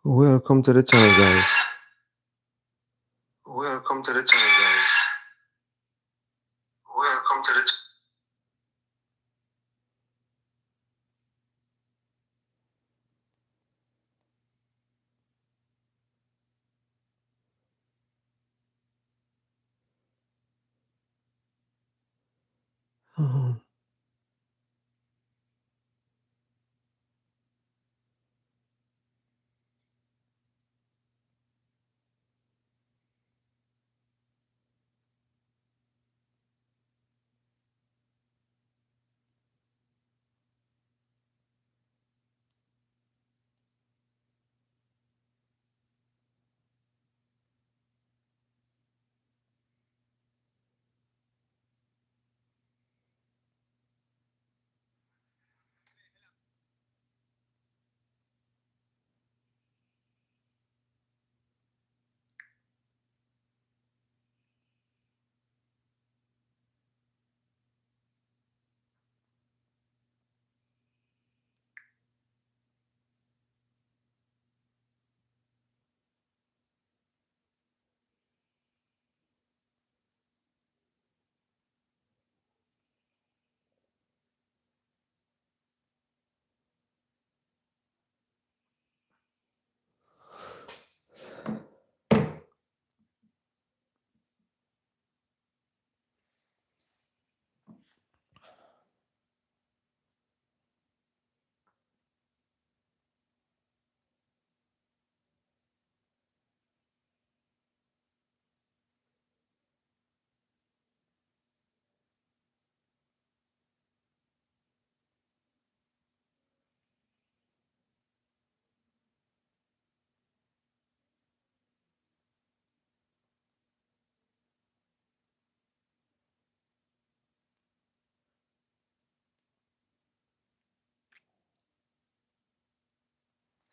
Welcome to the channel, guys. Welcome to the channel, guys. Welcome to the Oh,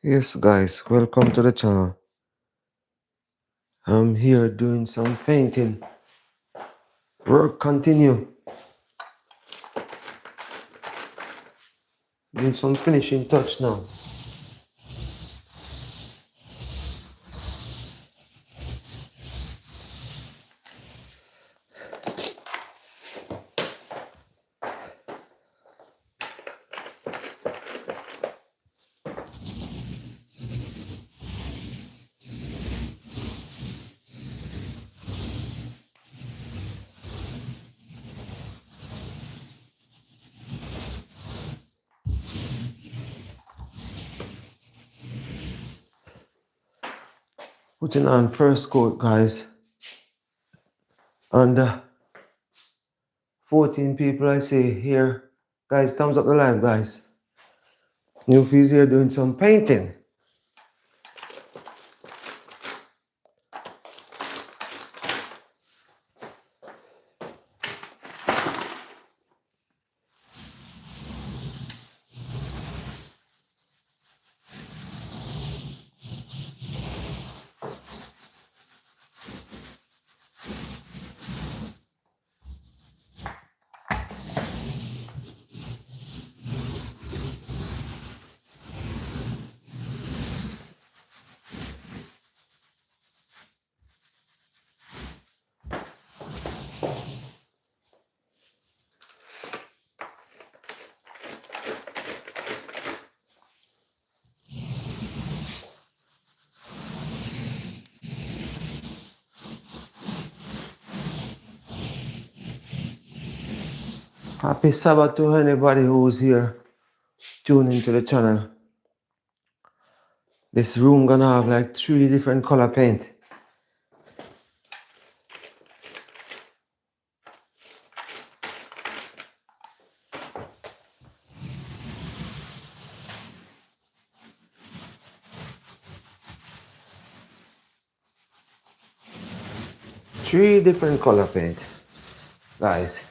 yes, guys, welcome to the channel. I'm here doing some painting. Work continue. Doing some finishing touch now. Putting on first coat, guys. And 14 people I see here. Guys, thumbs up the live, guys. Newfie's here doing some painting. Happy Sabbath to anybody who's here tuning to the channel. This room gonna have like 3 different color paint. Three different color paint, guys.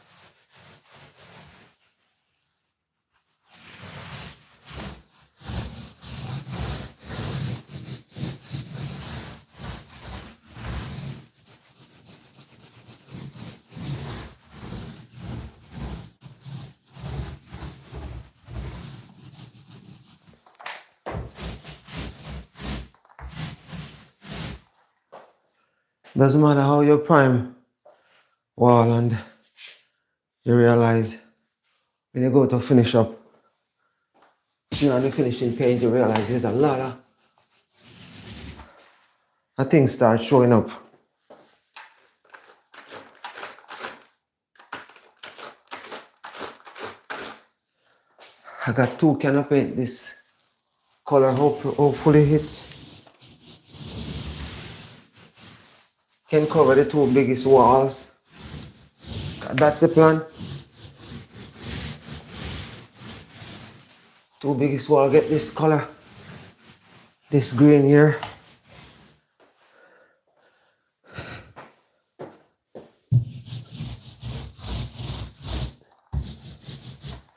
Doesn't matter how you prime wall and you realize when you go to finish up, you know, the finishing paint, you realize there's a lot of things start showing up. I got 2 cans of paint. This color hopefully can cover the 2 biggest walls. That's the plan. 2 biggest wall, get this color, this green here.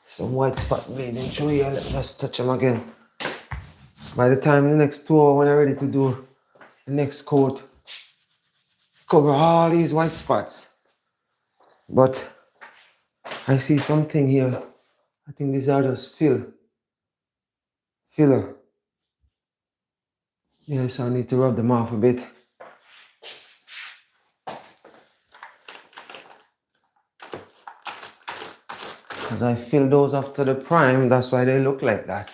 Some white spot bleeding through here. Let's just touch them again. By the time the next 2 hours when I'm ready to do the next coat, cover all these white spots. But I see something here. I think these are just filler. Yes, I need to rub them off a bit. Because I fill those after the prime, that's why they look like that.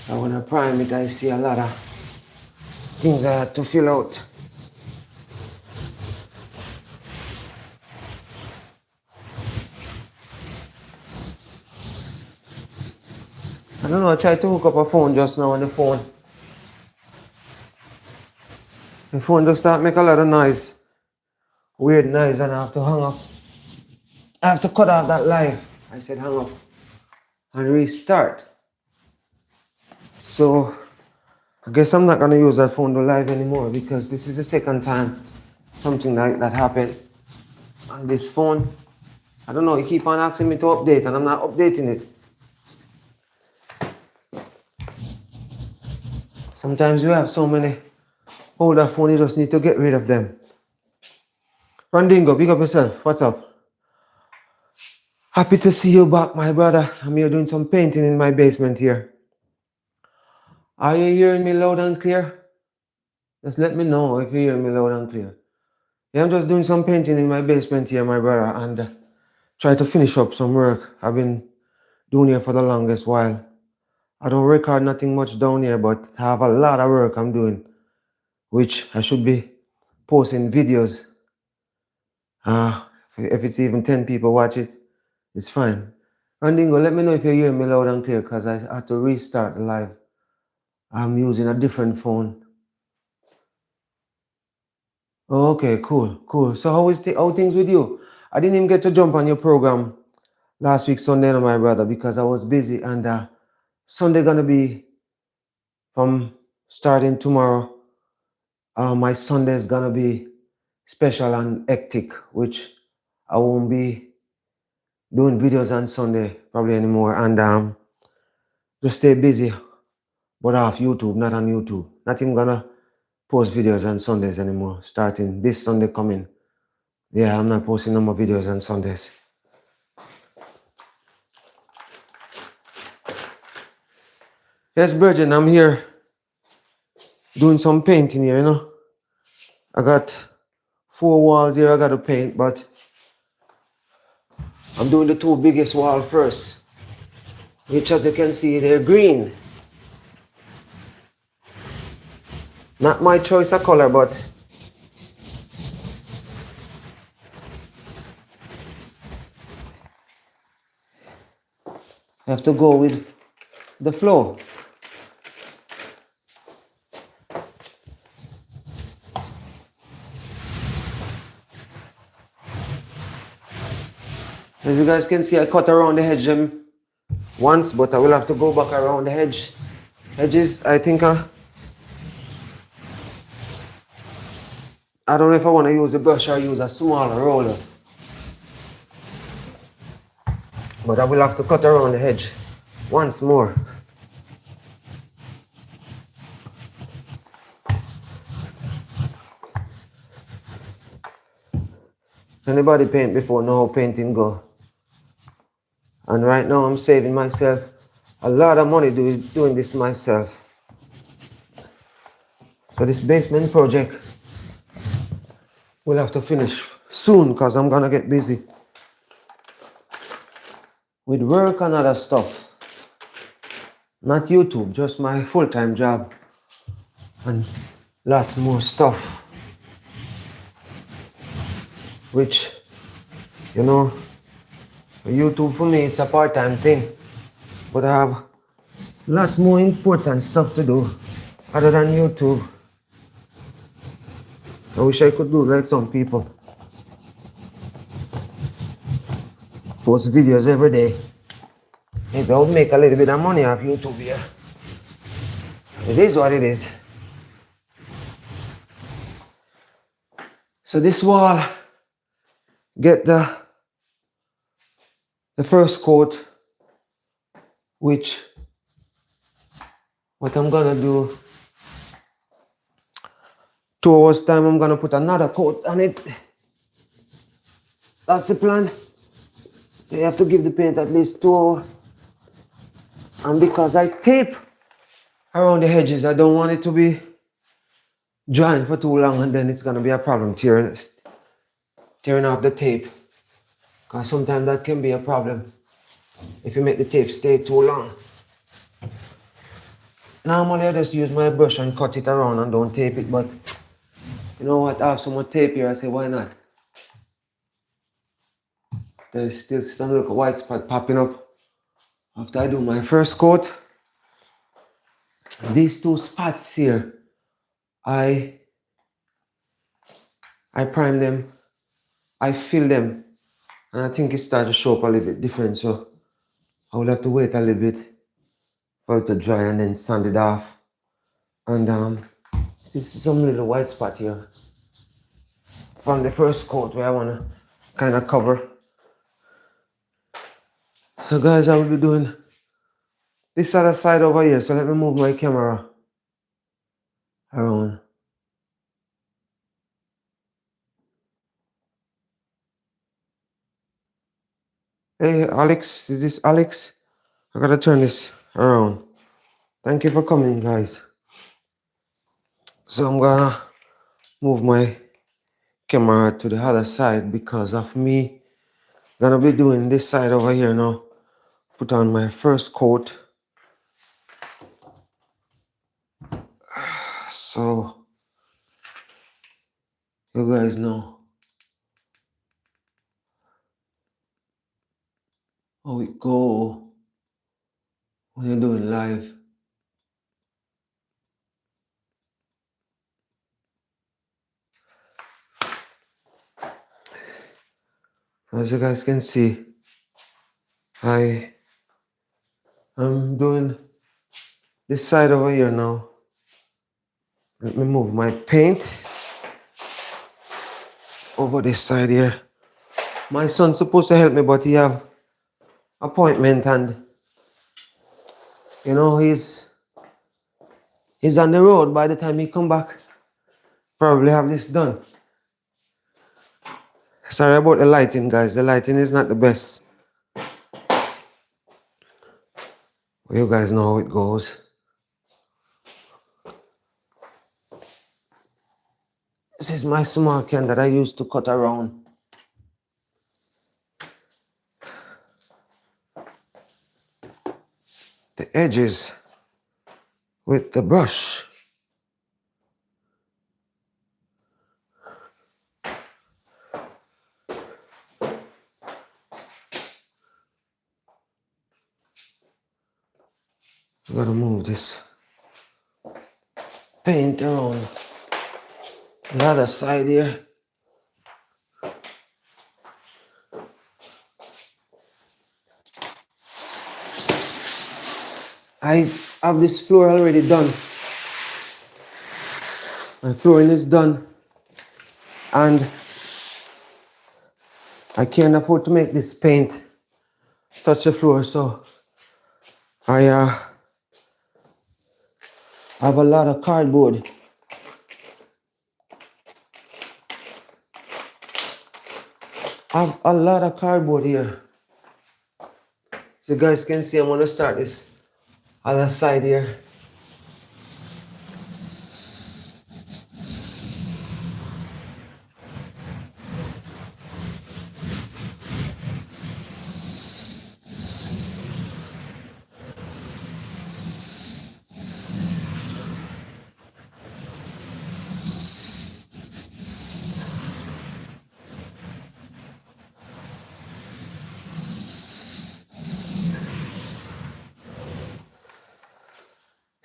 And when I prime it, I see a lot of things I had to fill out. I don't know, I tried to hook up a phone just now on the phone. The phone just start make a lot of noise. Weird noise, and I have to hang up. I have to cut off that live. I said hang up and restart. So I guess I'm not gonna use that phone to live anymore because this is the second time something like that happened on this phone. I don't know, you keep on asking me to update and I'm not updating it. Sometimes you have so many older phones, you just need to get rid of them. Randingo, pick up yourself. What's up? Happy to see you back, my brother. I'm here doing some painting in my basement here. Are you hearing me loud and clear? Just let me know if you're hearing me loud and clear. Yeah, I'm just doing some painting in my basement here, my brother, and try to finish up some work I've been doing here for the longest while. I don't record nothing much down here, but I have a lot of work I'm doing, which I should be posting videos. If it's even 10 people watch it, it's fine. Randingo, let me know if you're hearing me loud and clear because I had to restart the live. I'm using a different phone. Oh, okay, cool. So how things with you? I didn't even get to jump on your program last week Sunday, no, my brother, because I was busy, and Sunday gonna be from starting tomorrow. My Sunday is gonna be special and hectic, which I won't be doing videos on Sunday probably anymore, and just stay busy, but off YouTube, not on YouTube. Not even gonna post videos on Sundays anymore, starting this Sunday coming. Yeah, I'm not posting no more videos on Sundays. Yes, Virgin, I'm here doing some painting here, you know. I got 4 walls here I got to paint, but I'm doing the 2 biggest walls first, which as you can see, they're green. Not my choice of color, but I have to go with the flow. As you guys can see, I cut around the hedge once, but I will have to go back around the edges. I think I don't know if I want to use a brush or use a smaller roller, but I will have to cut around the edge once more. Anybody paint before know how painting go. And right now I'm saving myself a lot of money doing this myself. So So this basement project we'll have to finish soon because I'm gonna get busy with work and other stuff. Not YouTube, just my full-time job and lots more stuff. Which, you know, YouTube for me it's a part-time thing. But I have lots more important stuff to do other than YouTube. I wish I could do like some people. Post videos every day. Maybe I would make a little bit of money off YouTube here. It is what it is. So this wall, get the first coat, which what I'm gonna do, 2 hours time I'm gonna put another coat on it. That's the plan. You have to give the paint at least 2 hours. And because I tape around the edges, I don't want it to be drying for too long and then it's gonna be a problem tearing off the tape. Because sometimes that can be a problem if you make the tape stay too long. Normally I just use my brush and cut it around and don't tape it, but you know what, I have some more tape here, I say why not? There's still some little white spot popping up after I do my first coat. These two spots here, I prime them, I fill them, and I think it started to show up a little bit different, so I will have to wait a little bit for it to dry and then sand it off. And see some little white spot here from the first coat where I want to kind of cover. So guys, I will be doing this other side over here, so let me move my camera around. Hey Alex, is this Alex? I gotta turn this around. Thank you for coming, guys. So I'm gonna move my camera to the other side because of me gonna be doing this side over here now. Put on my first coat. So you guys know how it go when you're doing live. As you guys can see, I am doing this side over here now. Let me move my paint over this side here. My son's supposed to help me, but he have appointment and you know he's on the road. By the time he come back, probably have this done. Sorry about the lighting, guys. The lighting is not the best. Well, you guys know how it goes. This is my small can that I used to cut around. The edges with the brush. I gotta move this paint around the other side here. I have this floor already done. My flooring is done. And I can't afford to make this paint touch the floor, so I have a lot of cardboard. I have a lot of cardboard here. So you guys can see I'm gonna start this other side here.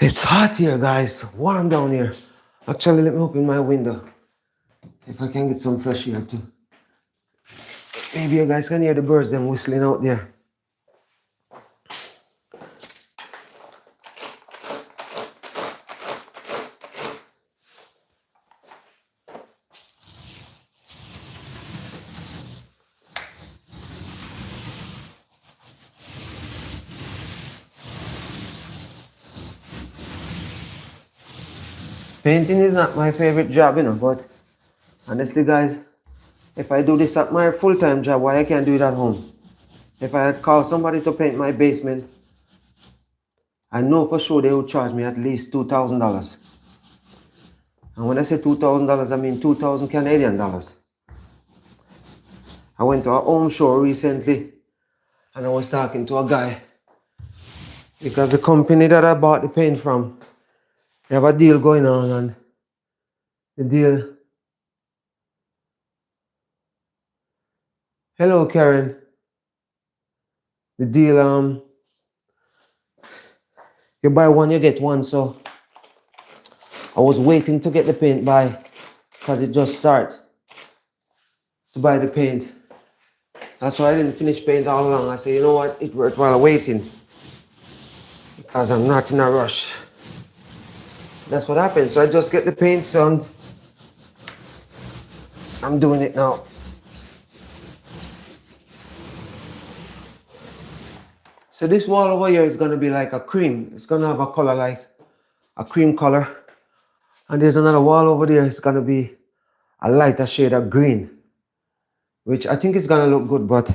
It's hot here, guys. Warm down here. Actually, let me open my window. If I can get some fresh air too. Maybe you guys can hear the birds them whistling out there. Painting is not my favorite job, but honestly, guys, if I do this at my full-time job, why I can't do it at home? If I had called somebody to paint my basement, I know for sure they would charge me at least $2,000. And when I say $2,000, I mean 2,000 Canadian dollars. I went to a home show recently and I was talking to a guy because the company that I bought the paint from, they have a deal going on, and the deal. Hello, Karen. The deal, you buy one, you get one. So I was waiting to get the paint by because it just started to buy the paint. That's why I didn't finish paint all along. I said, you know what, it's worthwhile waiting because I'm not in a rush. That's what happened. So I just get the paint and I'm doing it now. So this wall over here is going to be like a cream. It's going to have a color like a cream color. And there's another wall over there. It's going to be a lighter shade of green, which I think is going to look good. But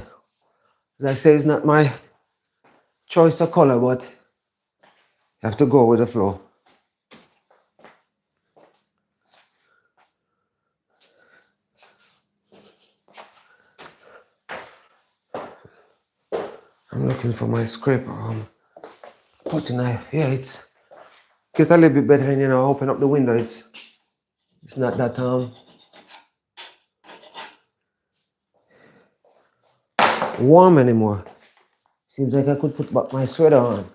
as I say, it's not my choice of color, but you have to go with the flow. I'm looking for my scraper, putty knife. Yeah, it's get a little bit better, and open up the window. It's not that warm anymore. Seems like I could put back my sweater on.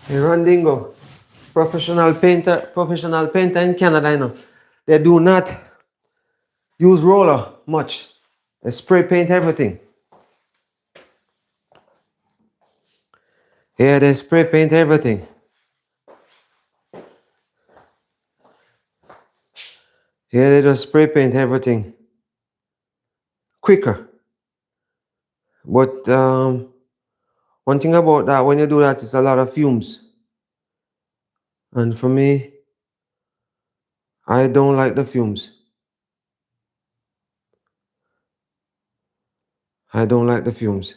Hey, Randingo, professional painter in Canada, they do not use roller much. They spray paint everything. Yeah, they spray paint everything. Yeah, they just spray paint everything quicker. But one thing about that, when you do that, it's a lot of fumes. And for me, I don't like the fumes. I don't like the fumes.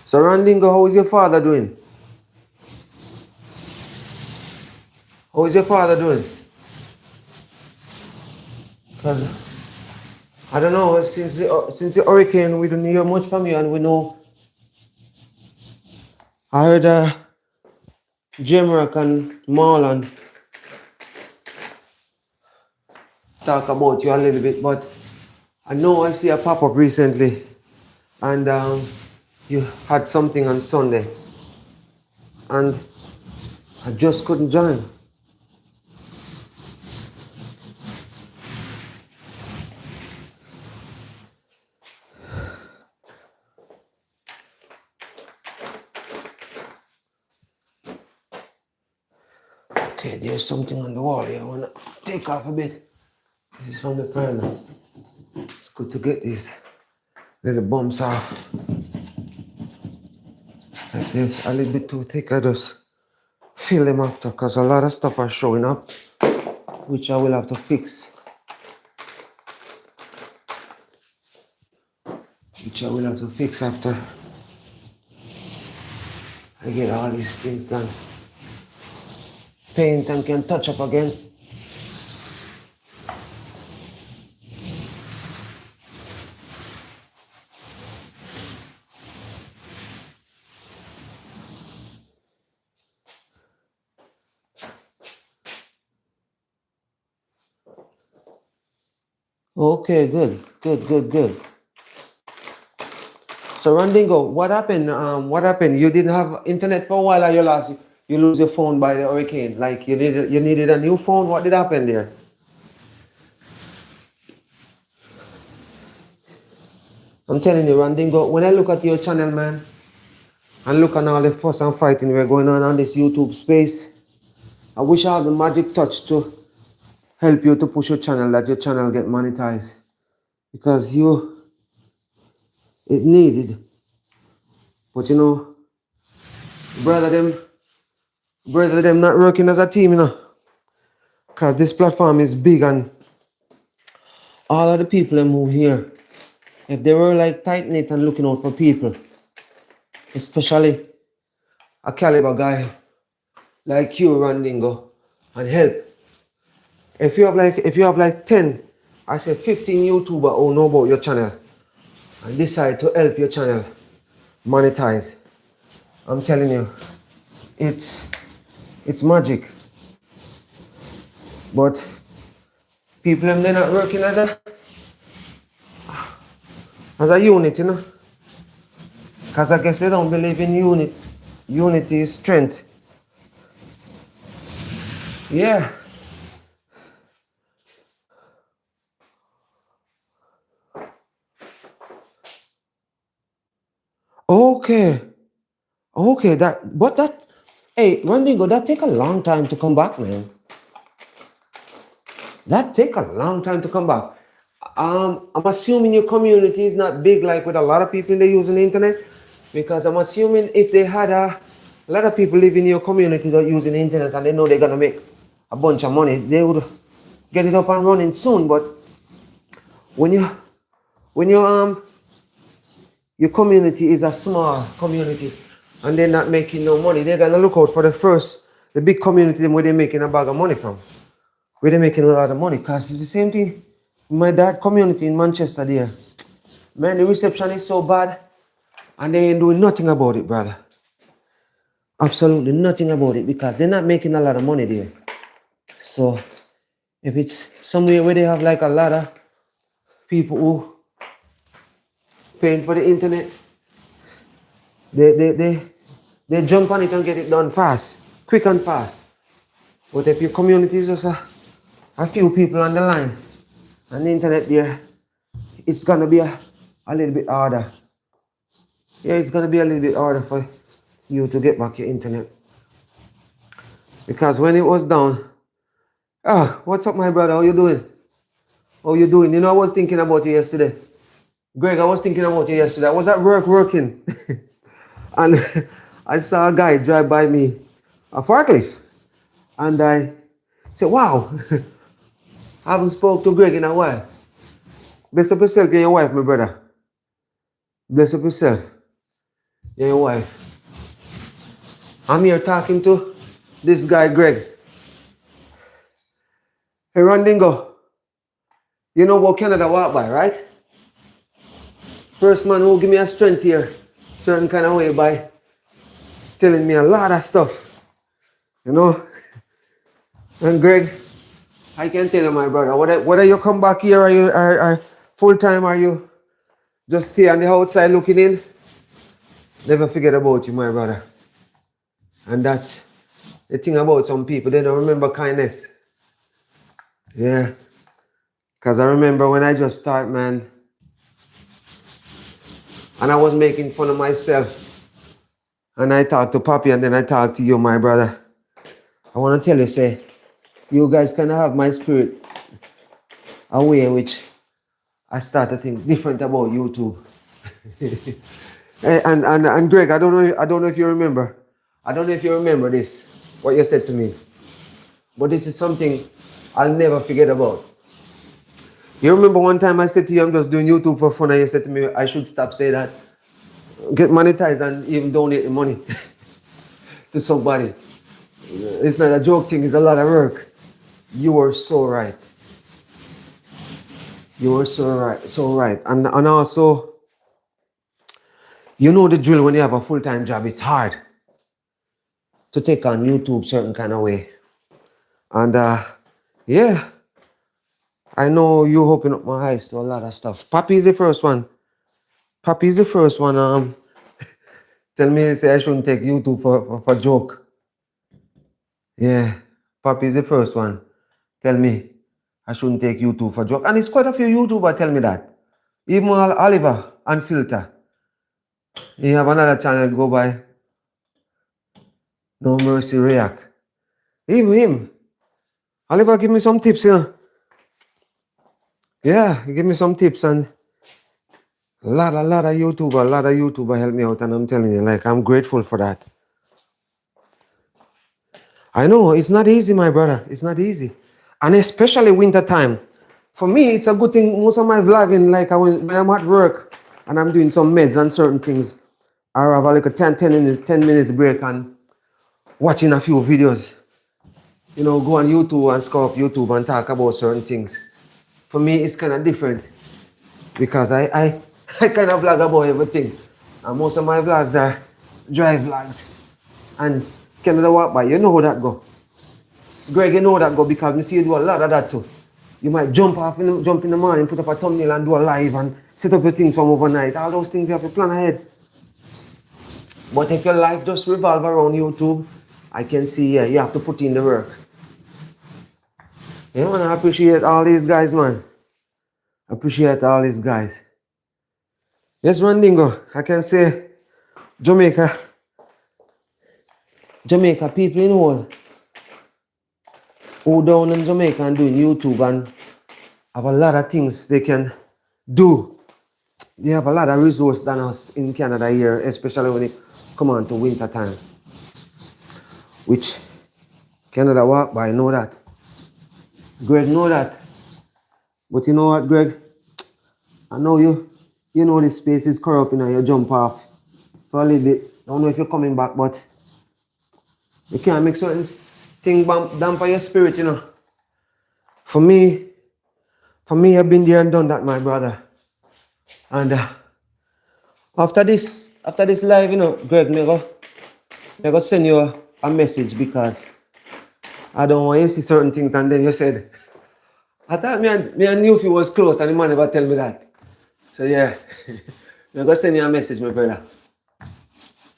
So Randingo, how is your father doing? How is your father doing? Because I don't know, since the hurricane, we don't hear much from you, and we know I heard Jamrock and Marlon talk about you a little bit, but I know I see a pop-up recently, and you had something on Sunday, and I just couldn't join. Okay, there's something on the wall here. I wanna take off a bit. This is from the primer. It's good to get these little bumps off. Like this, a little bit too thick. I just fill them after because a lot of stuff are showing up, which I will have to fix. Which I will have to fix after I get all these things done. Paint and can touch up again. Okay, good. So Randingo, what happened? What happened? You didn't have internet for a while, or you lose your phone by the hurricane. Like you needed a new phone. What did happen there? I'm telling you, Randingo, when I look at your channel, man, and look at all the fuss and fighting we're going on this YouTube space, I wish I had the magic touch to help you to push your channel, that your channel get monetized. Because it needed. But you know, brother them not working as a team, you know. Because this platform is big and all of the people that move here, if they were like tight-knit and looking out for people, especially a caliber guy like you, Randingo, and help. If you have like 10, I say 15 YouTubers who know about your channel and decide to help your channel monetize, I'm telling you, it's magic. But people they're not working as a unit, you know. Because I guess they don't believe in unity is strength. Yeah. Okay, hey, Randingo, that take a long time to come back, man. That take a long time to come back. I'm assuming your community is not big like with a lot of people they using the internet, because I'm assuming if they had a lot of people live in your community that using the internet and they know they're gonna make a bunch of money, they would get it up and running soon. But when your community is a small community and they're not making no money, they're gonna look out for the big community where they're making a bag of money from, where they're making a lot of money. Because it's the same thing. My dad community in Manchester there, man, the reception is so bad and they ain't doing nothing about it, brother. Absolutely nothing about it, because they're not making a lot of money there. So if it's somewhere where they have like a lot of people who paying for the internet, they jump on it and get it done fast, quick and fast. But if your community is just a few people on the line and the internet there, it's gonna be a little bit harder. Yeah, it's gonna be a little bit harder for you to get back your internet. Because when it was down, what's up, my brother? How you doing? How you doing? You know, I was thinking about you yesterday. Greg, I was thinking about you yesterday. I was at work working and I saw a guy drive by me, a forklift, and I said, wow, I haven't spoke to Greg in a while. Bless up yourself and your wife, my brother. Bless up yourself and your wife. I'm here talking to this guy, Greg. Hey, Randingo, you know about Canada walk by, right? First man who give me a strength here, certain kind of way, by telling me a lot of stuff, you know. And Greg, I can tell you, my brother, whether you come back here or you are full time, or you just stay on the outside looking in, never forget about you, my brother. And that's the thing about some people, they don't remember kindness. Yeah. Because I remember when I just started, man, and I was making fun of myself. And I talked to Papi and then I talked to you, my brother. I want to tell you, say, you guys can have my spirit a way in which I start to think different about YouTube. and Greg, I don't know if you remember. I don't know if you remember this, what you said to me. But this is something I'll never forget about. You remember one time I said to you, I'm just doing YouTube for fun, and you said to me, I should stop saying that, get monetized and even donate the money to somebody. It's not a joke thing, it's a lot of work. You were so right. You were so right, so right. And also, you know the drill when you have a full-time job, it's hard to take on YouTube certain kind of way. And yeah, I know you open up my eyes to a lot of stuff. Papi is the first one. Papi is the first one. Tell me, say I shouldn't take YouTube for joke. Yeah, Papi is the first one. Tell me I shouldn't take YouTube for joke. And it's quite a few YouTubers tell me that. Even Oliver and Filter. He have another channel go by No Mercy React. Even him. Oliver give me some tips, you know. Yeah, he give me some tips and a lot of YouTuber help me out, and I'm telling you, like, I'm grateful for that. I know it's not easy, my brother. It's not easy, and especially winter time. For me, it's a good thing. Most of my vlogging, like when I'm at work and I'm doing some meds and certain things, I have like a 10 minutes break and watching a few videos. You know, go on YouTube and scope YouTube and talk about certain things. For me, it's kind of different because I kind of vlog about everything. And most of my vlogs are drive vlogs. And Canada walk by, you know how that go. Greg, you know how that go because we see you do a lot of that too. You might jump in the morning, put up a thumbnail and do a live and set up your things from overnight. All those things you have to plan ahead. But if your life just revolve around YouTube, I can see, yeah, you have to put in the work. You know, and I appreciate all these guys, man. Appreciate all these guys. Yes, Randingo, I can say Jamaica people in whole who down in Jamaica and doing YouTube and have a lot of things they can do. They have a lot of resources than us in Canada here, especially when it come on to winter time. Which Canada walk by, know that. Greg know that. But you know what, Greg? I know you know this space is corrupt, you know, you jump off for a little bit. Don't know if you're coming back, but you can't make certain things dampen your spirit, you know. For me, I've been there and done that, my brother. And after this live, you know, Greg, me go send you a message because I don't want you to see certain things. And then you said, I thought me and Newfie was close and the man never tell me that. So yeah, I'm going to send you a message, my brother.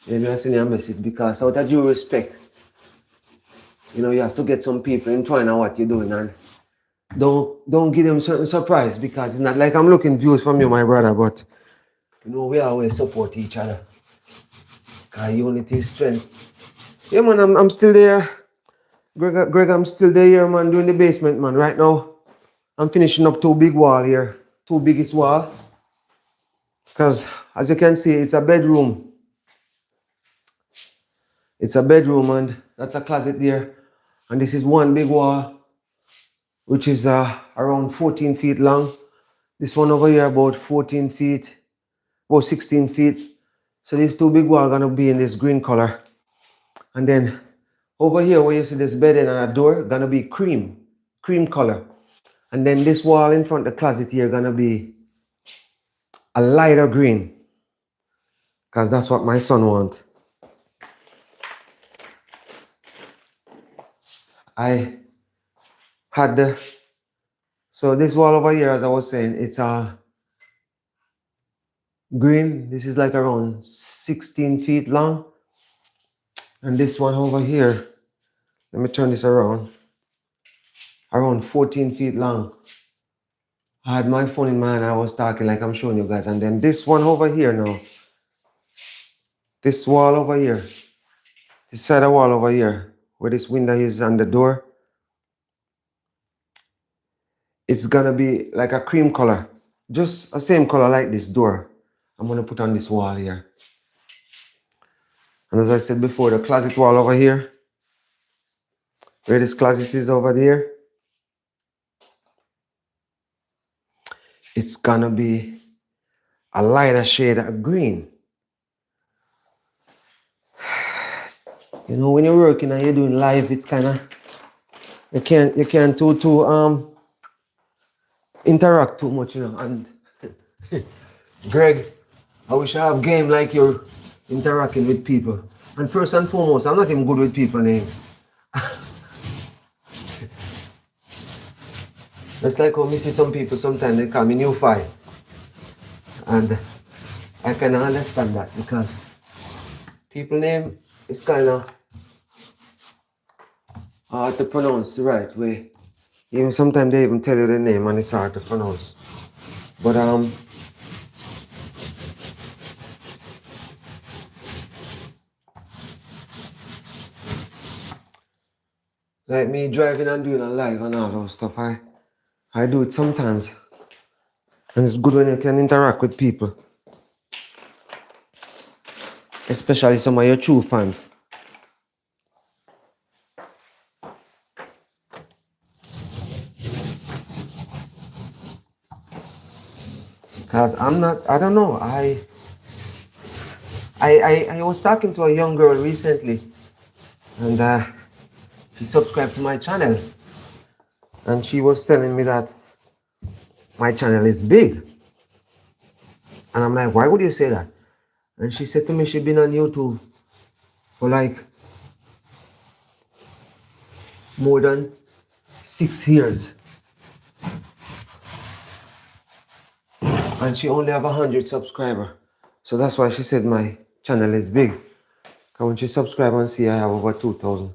Yeah, I'm going to send you a message because out of due respect, you know, you have to get some people entwined on what you're doing and don't give them certain surprise because it's not like I'm looking views from you, my brother, but you know, we always support each other. Because unity is strength. Yeah, man, I'm still there. Greg, I'm still there here, man, doing the basement, man. Right now, I'm finishing up 2 big wall here. 2 biggest wall. Because, as you can see, it's a bedroom. It's a bedroom, and that's a closet there. And this is 1 big wall, which is around 14 feet long. This one over here about 14 feet, about 16 feet. So these 2 big walls are going to be in this green color. And then over here where you see this bed and a door, gonna be cream color. And then this wall in front of the closet here gonna be a lighter green. Because that's what my son wants. I had so this wall over here, as I was saying, it's green. This is like around 16 feet long. And this one over here, let me turn this around 14 feet long. I had my phone in my hand, I was talking like I'm showing you guys. And then this one over here now, this wall over here, this side of wall over here, where this window is and the door, it's gonna be like a cream color. Just the same color like this door. I'm gonna put on this wall here. And as I said before, the closet wall over here, where this closet is over there, it's gonna be a lighter shade of green. You know, when you're working and you're doing live, it's kind of you can't interact too much, you know. And Greg, I wish I have game like you're interacting with people. And first and foremost, I'm not even good with people names. It's like how me see some people sometimes they call me Newfie. And I kind of understand that because people name is kind of hard to pronounce the right way. Even sometimes they even tell you the name and it's hard to pronounce. But like me driving and doing a live and all those stuff, I do it sometimes. And it's good when you can interact with people. Especially some of your true fans. Because I don't know, I was talking to a young girl recently and she subscribed to my channel. And she was telling me that my channel is big. And I'm like, why would you say that? And she said to me she'd been on YouTube for like more than 6 years. And she only have 100 subscribers. So that's why she said my channel is big. Because when she subscribed and see I have over 2,000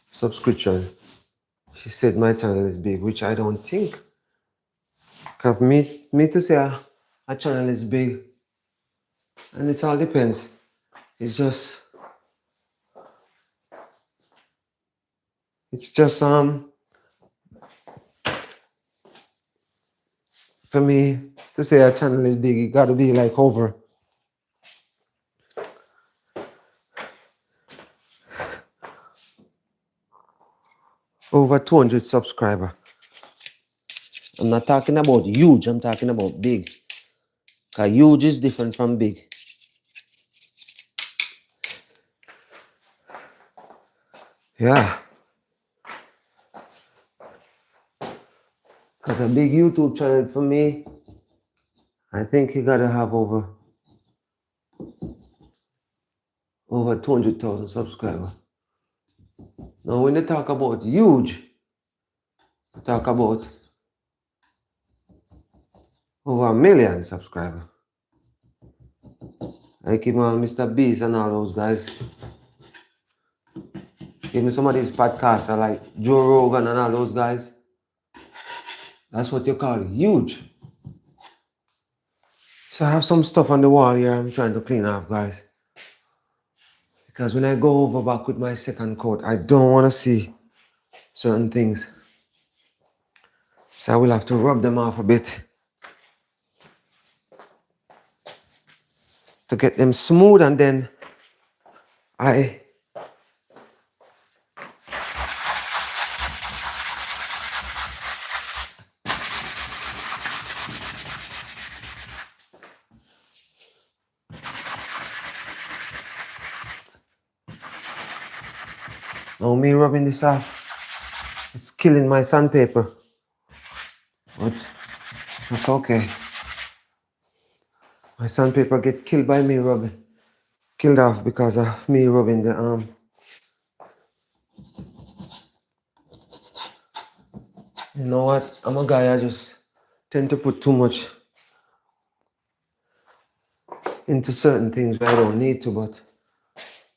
subscriptions, she said my channel is big, which I don't think. Because me to say a channel is big, and it all depends. It's just for me to say a channel is big, it gotta be like over 200 subscribers. I'm not talking about huge, I'm talking about big. Because huge is different from big. Yeah. Because a big YouTube channel for me, I think you gotta have over 200,000 subscribers. Now when they talk about huge, they talk about over 1 million subscribers. Like even Mr. Beast and all those guys. Even some of these podcasts like Joe Rogan and all those guys. That's what you call huge. So I have some stuff on the wall here I'm trying to clean up, guys. Because when I go over back with my second coat, I don't want to see certain things. So I will have to rub them off a bit to get them smooth, and then now me rubbing this off, it's killing my sandpaper. But that's okay. My sandpaper get killed by me rubbing. Killed off because of me rubbing the arm. You know what? I'm a guy, I just tend to put too much into certain things where I don't need to, but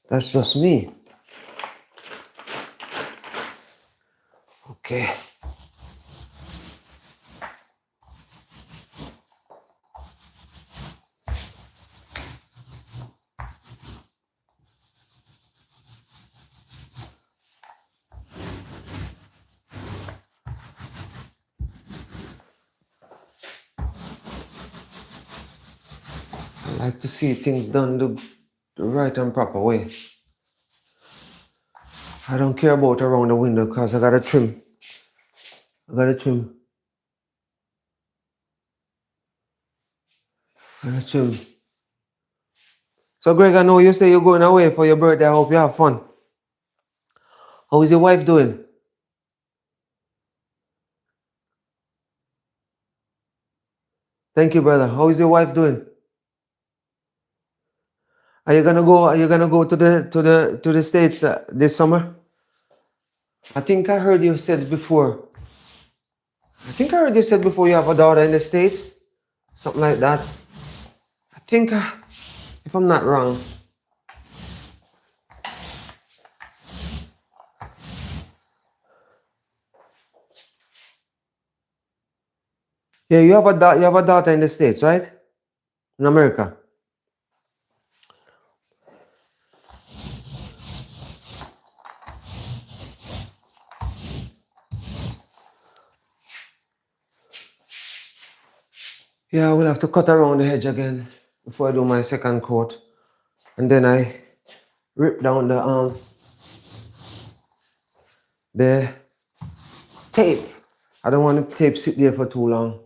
that's just me. Okay. I like to see things done the right and proper way. I don't care about around the window because I gotta trim. I gotta trim. I gotta trim. So Greg, I know you say you're going away for your birthday. I hope you have fun. How is your wife doing? Thank you, brother. How is your wife doing? Are you gonna go? Are you gonna go to the States this summer? I think I heard you said before. I think I heard you said before you have a daughter in the States, something like that. I think, if I'm not wrong. Yeah, you have a daughter in the States, right? In America. Yeah, I will have to cut around the hedge again before I do my second coat, and then I rip down the tape. I don't want the tape sit there for too long.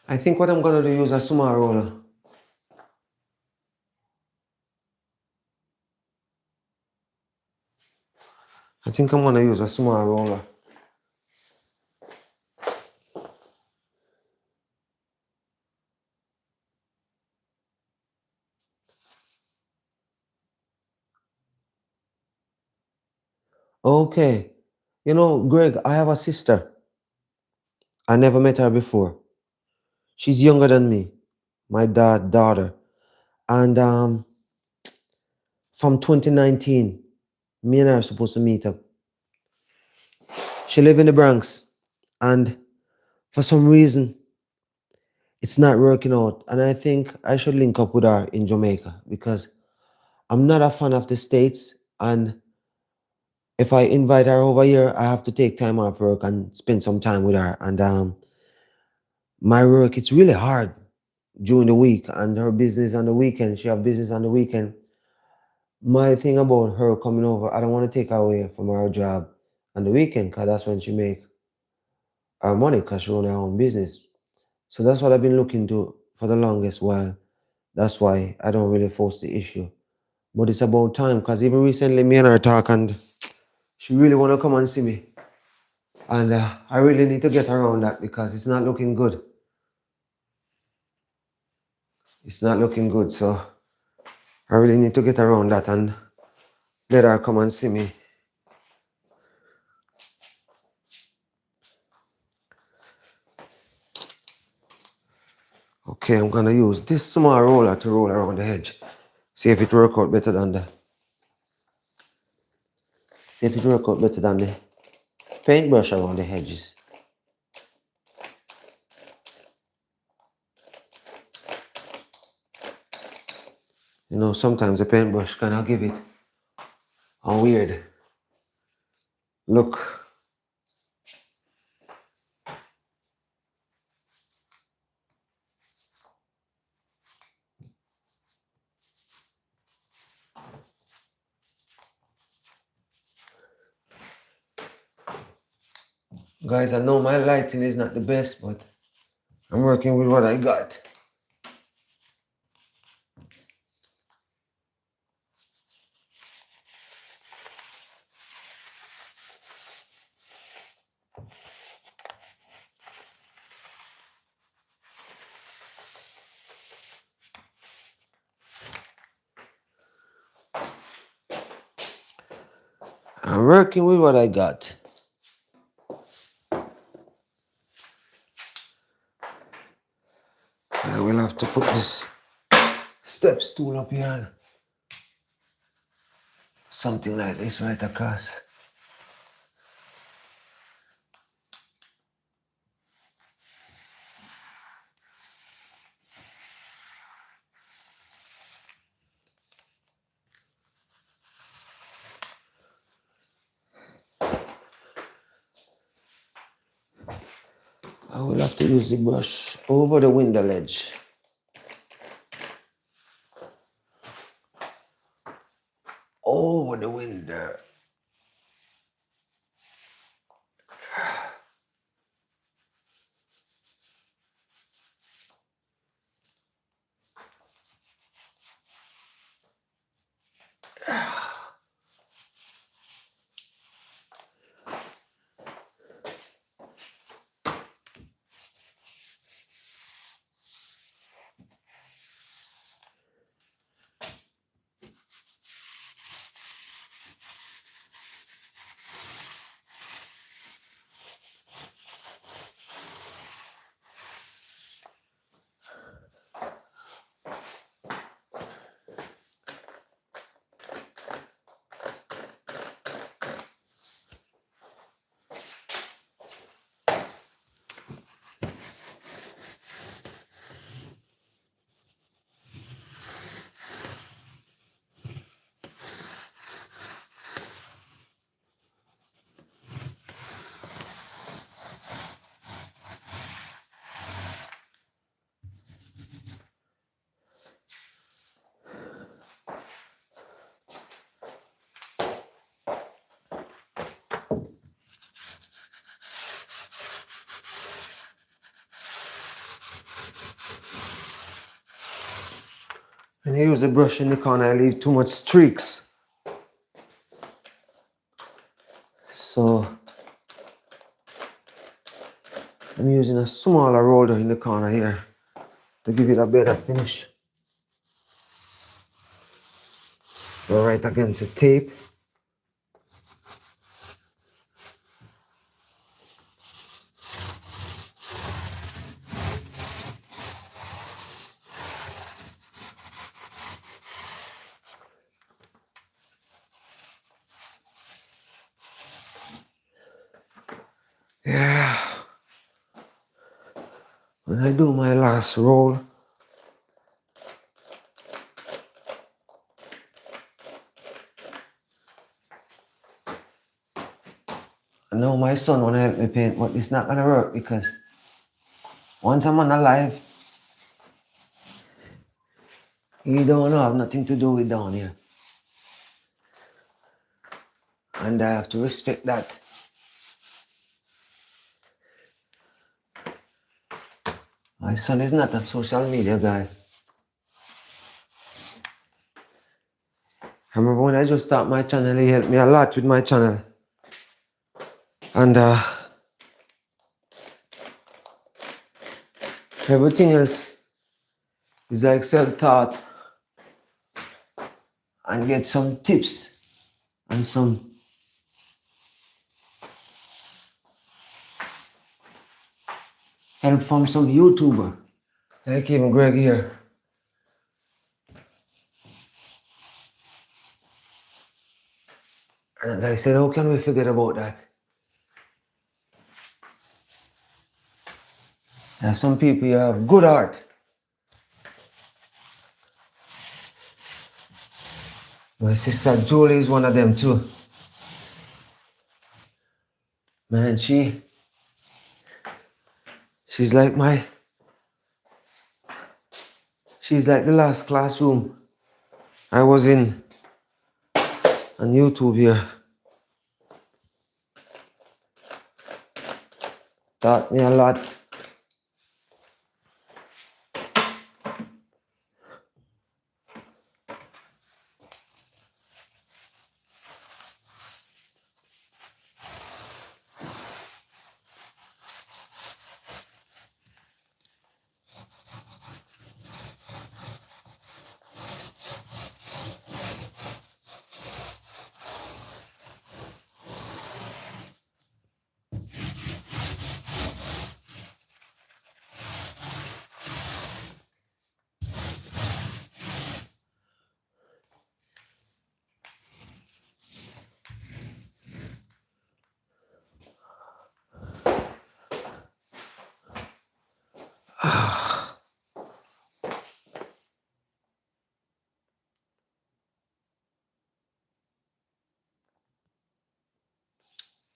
I think what I'm gonna do is use a small roller. I think I'm gonna use a small roller. Okay. You know, Greg, I have a sister. I never met her before. She's younger than me, my daughter. And from 2019, me and her are supposed to meet up. She live in the Bronx, and for some reason, it's not working out. And I think I should link up with her in Jamaica because I'm not a fan of the States. And if I invite her over here, I have to take time off work and spend some time with her. And my work, it's really hard during the week, and her business on the weekend. She have business on the weekend. My thing about her coming over, I don't want to take her away from her job on the weekend because that's when she make her money because she run her own business. So that's what I've been looking to for the longest while. That's why I don't really force the issue. But it's about time because even recently me and her talk and she really want to come and see me. And I really need to get around that because it's not looking good. It's not looking good. So I really need to get around that and let her come and see me. Okay, I'm gonna use this small roller to roll around the edge. See if it work out better than the paintbrush around the edges. You know, sometimes the paintbrush kind of give it a weird look. Guys, I know my lighting is not the best, but I'm working with what I got. I'm working with what I got. I will have to put this step stool up here. Something like this right across. I will have to use the brush over the window ledge. Over the window. When I use the brush in the corner, I leave too much streaks. So I'm using a smaller roller in the corner here to give it a better finish. Go right against the tape. Yeah. When I do my last roll, I know my son wanna help me paint, but it's not gonna work because once I'm alive, he don't have nothing to do with down here. And I have to respect that. My son is not a social media guy. I remember when I just started my channel, he helped me a lot with my channel. And everything else is like self-taught and get some tips and some help from some YouTuber. Like even Greg here. And I said, how can we forget about that? There are some people who have good art. My sister Julie is one of them too. Man, she's like she's like the last classroom I was in on YouTube here. Taught me a lot.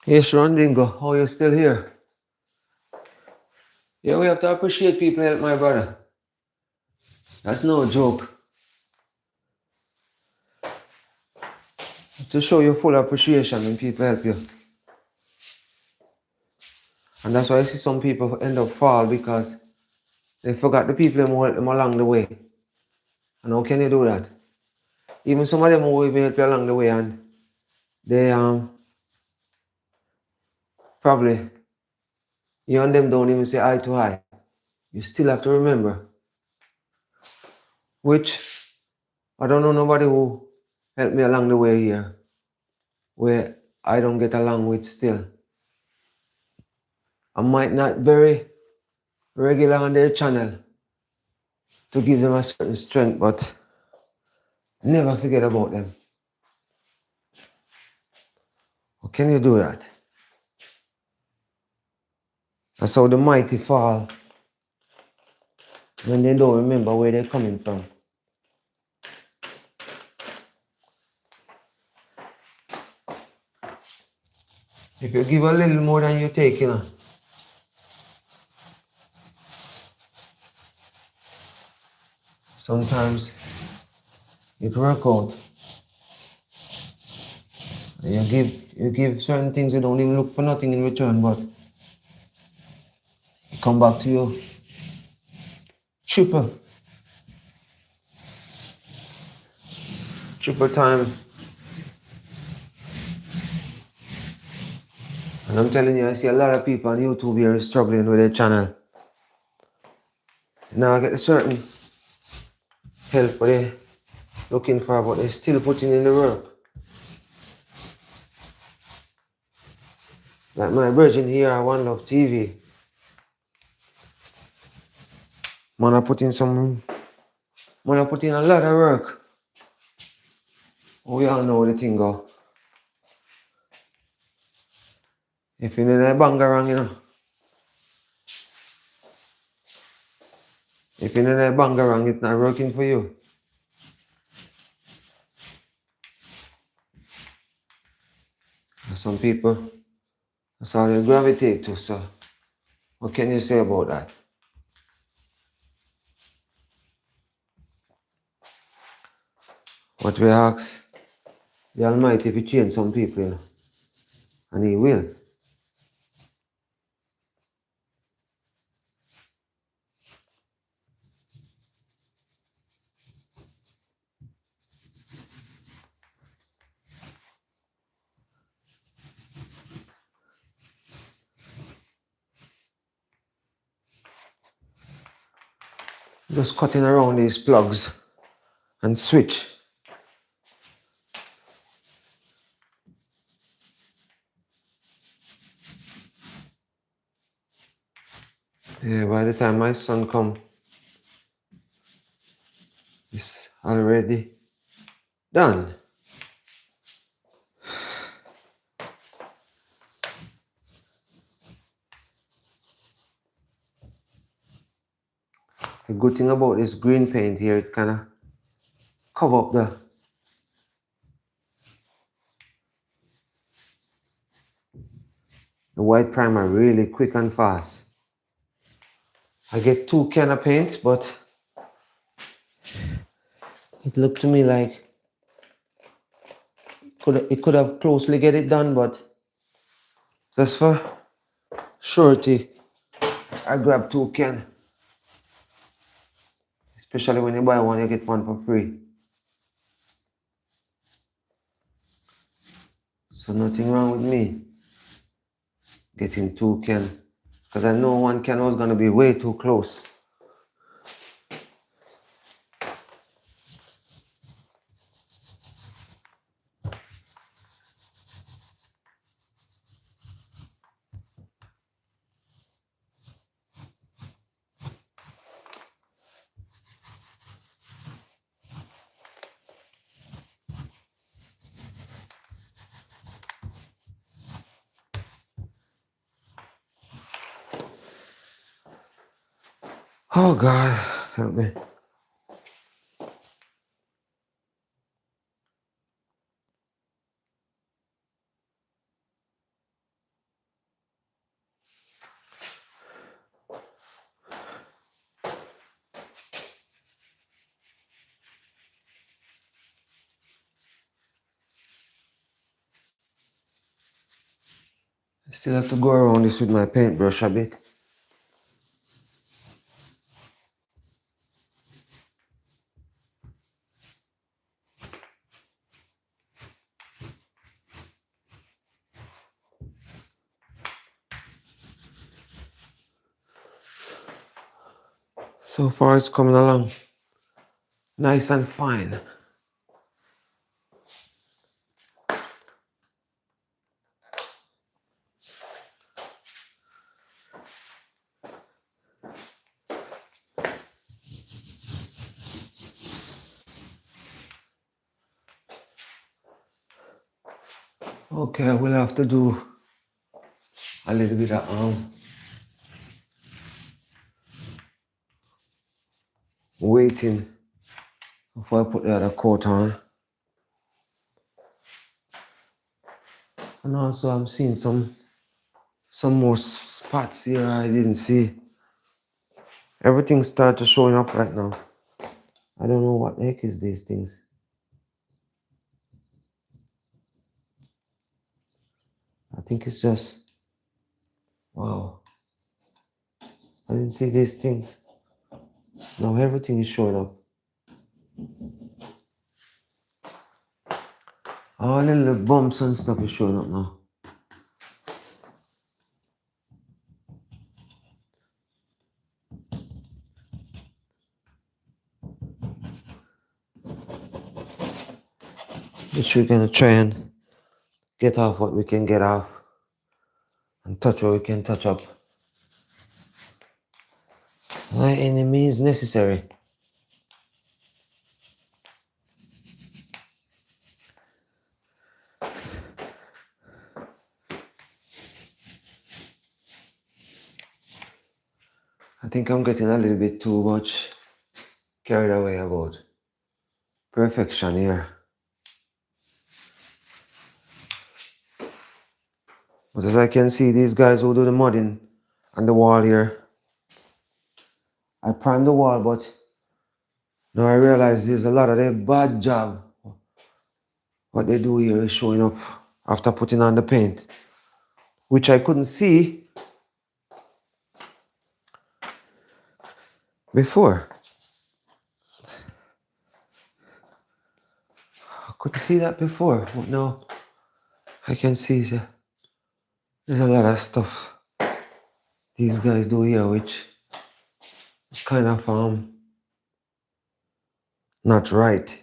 Hey, Sharon Dingo, how are you still here? Yeah, we have to appreciate people help, my brother. That's no joke. To show your full appreciation when people help you. And that's why I see some people end up fall because they forgot the people who help them along the way. And how can you do that? Even some of them who even help you along the way and they probably you and them don't even say eye to eye. You still have to remember. Which I don't know nobody who helped me along the way here where I don't get along with still. I might not very regular on their channel to give them a certain strength, but never forget about them. How can you do that? That's how the mighty fall when they don't remember where they're coming from. If you give a little more than you take, sometimes it work out. You give certain things, you don't even look for nothing in return, but it come back to you triple. Triple time. And I'm telling you, I see a lot of people on YouTube here struggling with their channel. Now I get a certain help what they looking for, but they're still putting in the work. Like my virgin here at One Love TV. Man, I put in a lot of work. We all know the thing go. If you're in a bangarang, if you're in a bangarang, it's not working for you. And some people, that's all they gravitate to, so what can you say about that? What we ask the Almighty to change some people, and He will. Just cutting around these plugs and switch. Yeah, by the time my son come, it's already done. The good thing about this green paint here, it kind of cover up the white primer really quick and fast. I get 2 cans of paint, but it looked to me like it could have closely get it done, but just for surety, I grabbed 2 cans. Especially when you buy one, you get one for free. So nothing wrong with me getting 2 cans, because I know 1 can was gonna be way too close. Oh God, help me. I still have to go around this with my paintbrush a bit. So far it's coming along nice and fine. Okay, we'll have to do a little bit of waiting before I put the other coat on. And also I'm seeing some more spots here I didn't see. Everything started showing up right now. I don't know what the heck is these things. I think it's just, wow. I didn't see these things. Now everything is showing up. All the little bumps and stuff is showing up now. Which we're gonna try and get off what we can get off and touch what we can touch up. By any means necessary. I think I'm getting a little bit too much carried away about perfection here. But as I can see, these guys who do the mudding on the wall here, I primed the wall, but now I realize there's a lot of their bad job. What they do here is showing up after putting on the paint, which I couldn't see before. I couldn't see that before, but now I can see there's a lot of stuff these guys do here, which is kind of not right.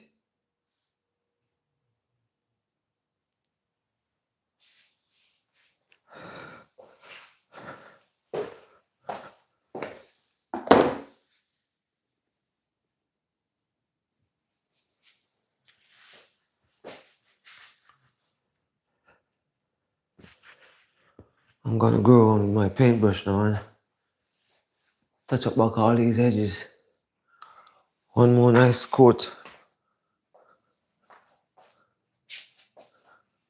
I'm gonna go on with my paintbrush now and touch up back all these edges. One more nice coat.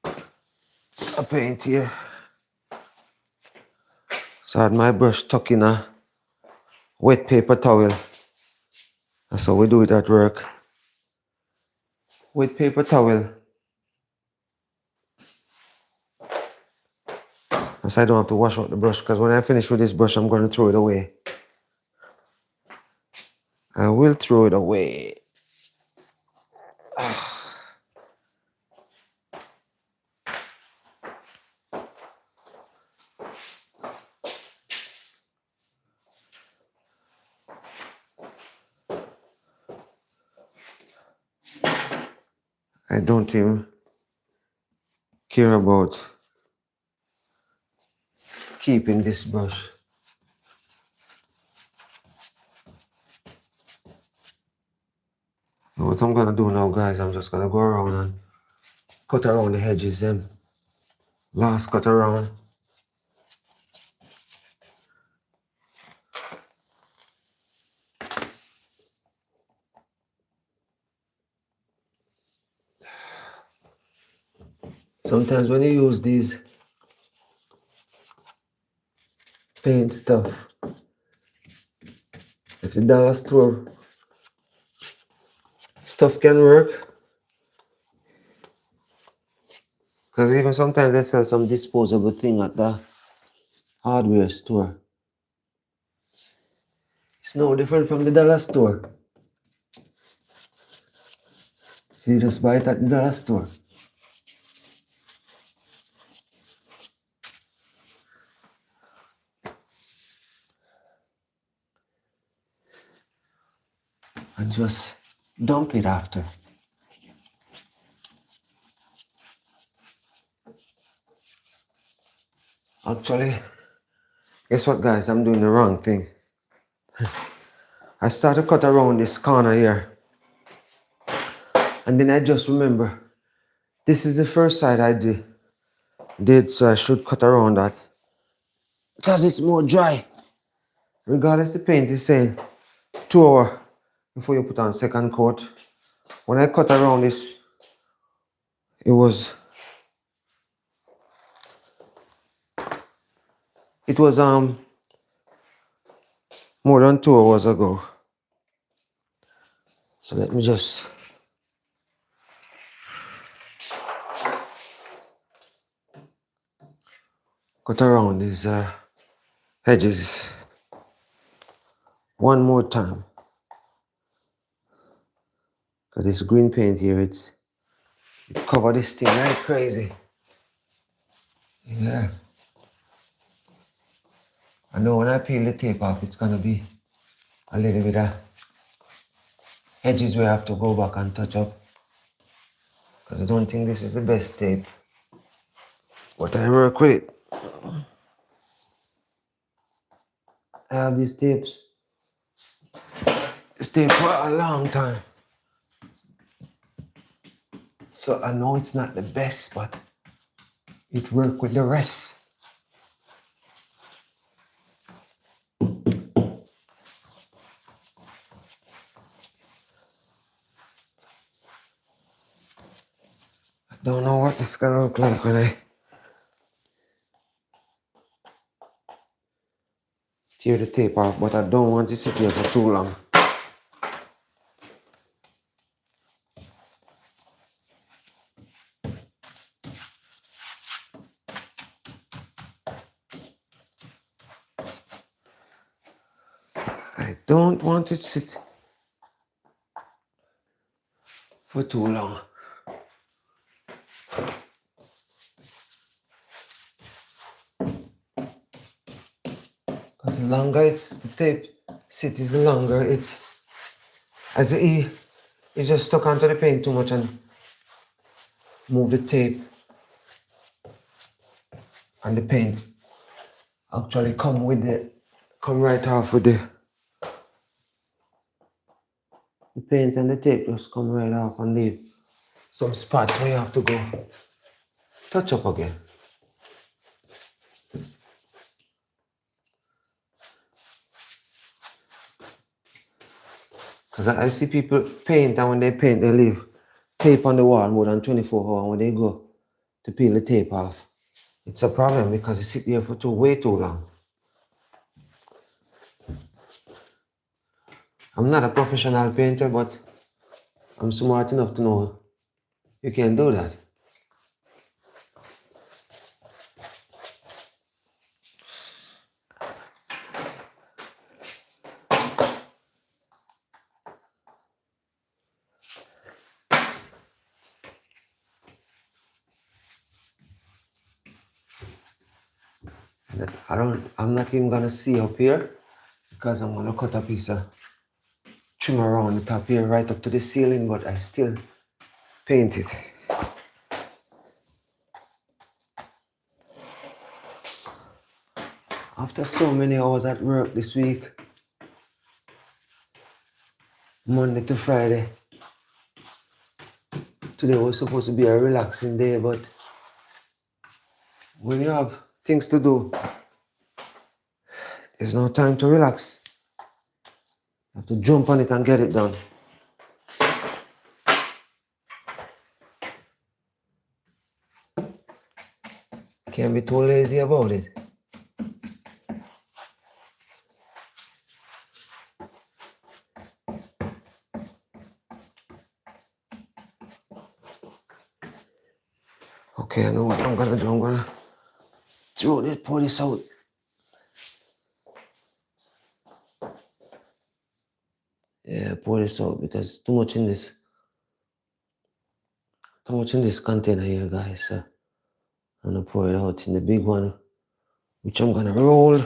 A paint here. So I had my brush tucked in a wet paper towel. That's how we do it at work. Wet paper towel. So I don't have to wash out the brush, because when I finish with this brush, I'm going to throw it away. I will throw it away. I don't even care about keeping this brush. What I'm gonna do now, guys, I'm just gonna go around and cut around the edges then. Last cut around. Sometimes when you use these paint stuff, if the dollar store stuff can work, because even sometimes they sell some disposable thing at the hardware store. It's no different from the dollar store. So you just buy it at the dollar store. And just dump it after. Actually, guess what, guys? I'm doing the wrong thing. I start to cut around this corner here. And then I just remember, this is the first side I did, so I should cut around that. Because it's more dry. Regardless, the paint is saying 2 hours before you put on second coat. When I cut around this, it was more than 2 hours ago. So let me just cut around these edges one more time. Cause this green paint here, it cover this thing like crazy. Yeah. I know when I peel the tape off, it's gonna be a little bit of edges where I have to go back and touch up. Because I don't think this is the best tape. But I work with it. I have these tapes. This tape for a long time. So I know it's not the best, but it works with the rest. I don't know what this is gonna look like when I tear the tape off, but I don't want it to sit here for too long. I don't want it to sit for too long. Because the longer the tape sits, the longer it's, as the E is just stuck onto the paint too much and move the tape and the paint actually come right off with the paint and the tape just come right off and leave some spots where you have to go touch up again. Because I see people paint, and when they paint, they leave tape on the wall more than 24 hours. When they go to peel the tape off, it's a problem because it sits there for way too long. I'm not a professional painter, but I'm smart enough to know you can do that. I'm not even gonna see up here because I'm gonna cut a piece of trim around the top here right up to the ceiling, but I still paint it. After so many hours at work this week, Monday to Friday, today was supposed to be a relaxing day, but when you have things to do, there's no time to relax. You have to jump on it and get it done. Can't be too lazy about it. Okay, I know what I'm gonna do. I'm gonna pour this out pour this out because too much in this. Too much in this container here, guys. So I'm gonna pour it out in the big one, which I'm gonna roll.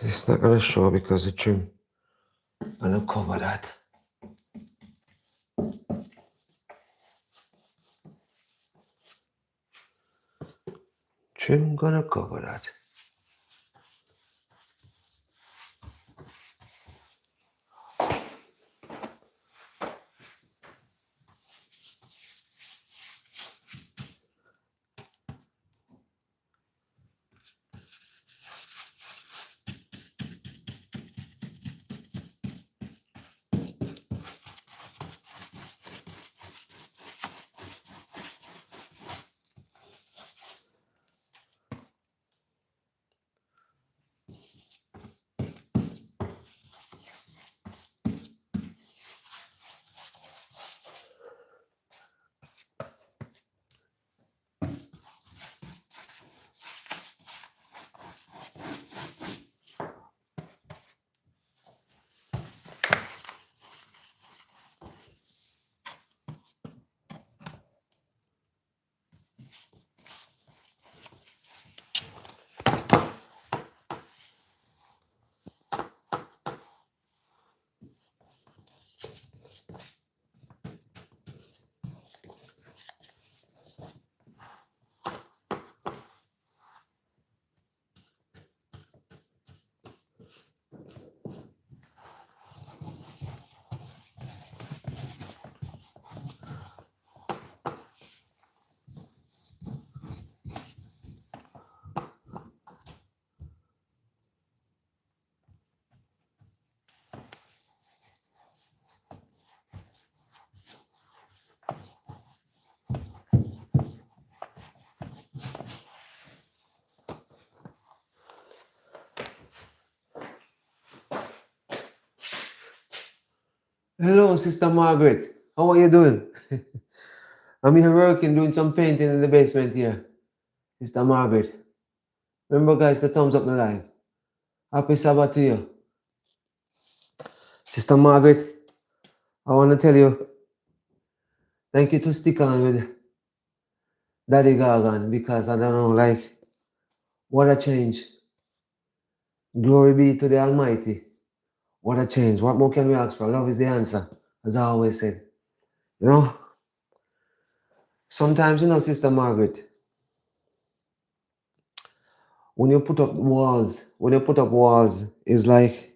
It's not gonna show because the trim gonna cover that. Trim gonna cover that. Hello, Sister Margaret. How are you doing? I'm here working, doing some painting in the basement here. Sister Margaret. Remember, guys, the thumbs up the live. Happy Sabbath to you. Sister Margaret, I want to tell you, thank you to stick on with Daddy Gargan because I don't know, like, what a change. Glory be to the Almighty. What a change. What more can we ask for? Love is the answer, as I always said. You know, sometimes, Sister Margaret, when you put up walls, it's like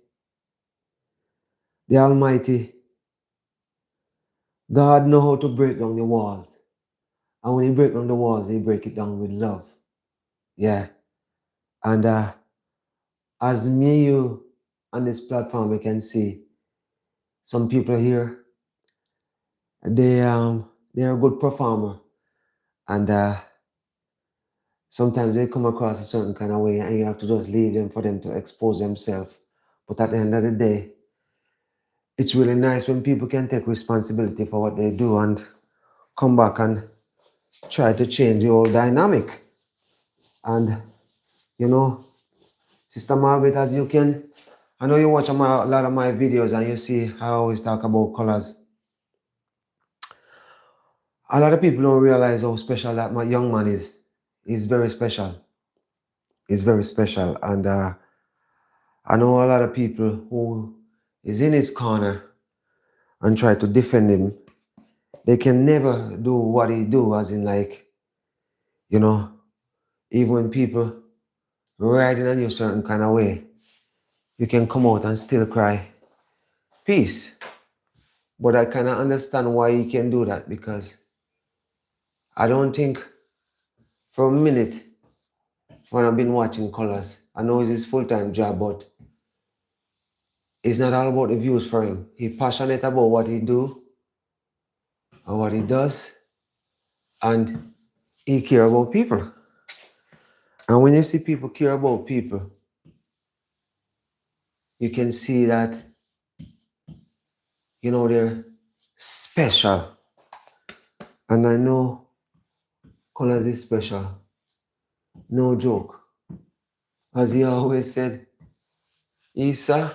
the Almighty, God know how to break down the walls. And when he break down the walls, he break it down with love. Yeah. And as me, you, on this platform, we can see some people here, they're a good performer. And sometimes they come across a certain kind of way and you have to just leave them for them to expose themselves. But at the end of the day, it's really nice when people can take responsibility for what they do and come back and try to change the whole dynamic. And, Sister Margaret, as you can, I know you watch a lot of my videos and you see how I always talk about colors. A lot of people don't realize how special that my young man is. He's very special. He's very special. And I know a lot of people who is in his corner and try to defend him. They can never do what he do, as in like, even when people riding on you a certain kind of way, you can come out and still cry, peace. But I kind of understand why he can do that because I don't think for a minute when I've been watching colors. I know it's his full-time job, but it's not all about the views for him. He's passionate about what he do and what he does, and he care about people. And when you see people care about people, you can see that, they're special. And I know colors is special. No joke. As he always said, Isa,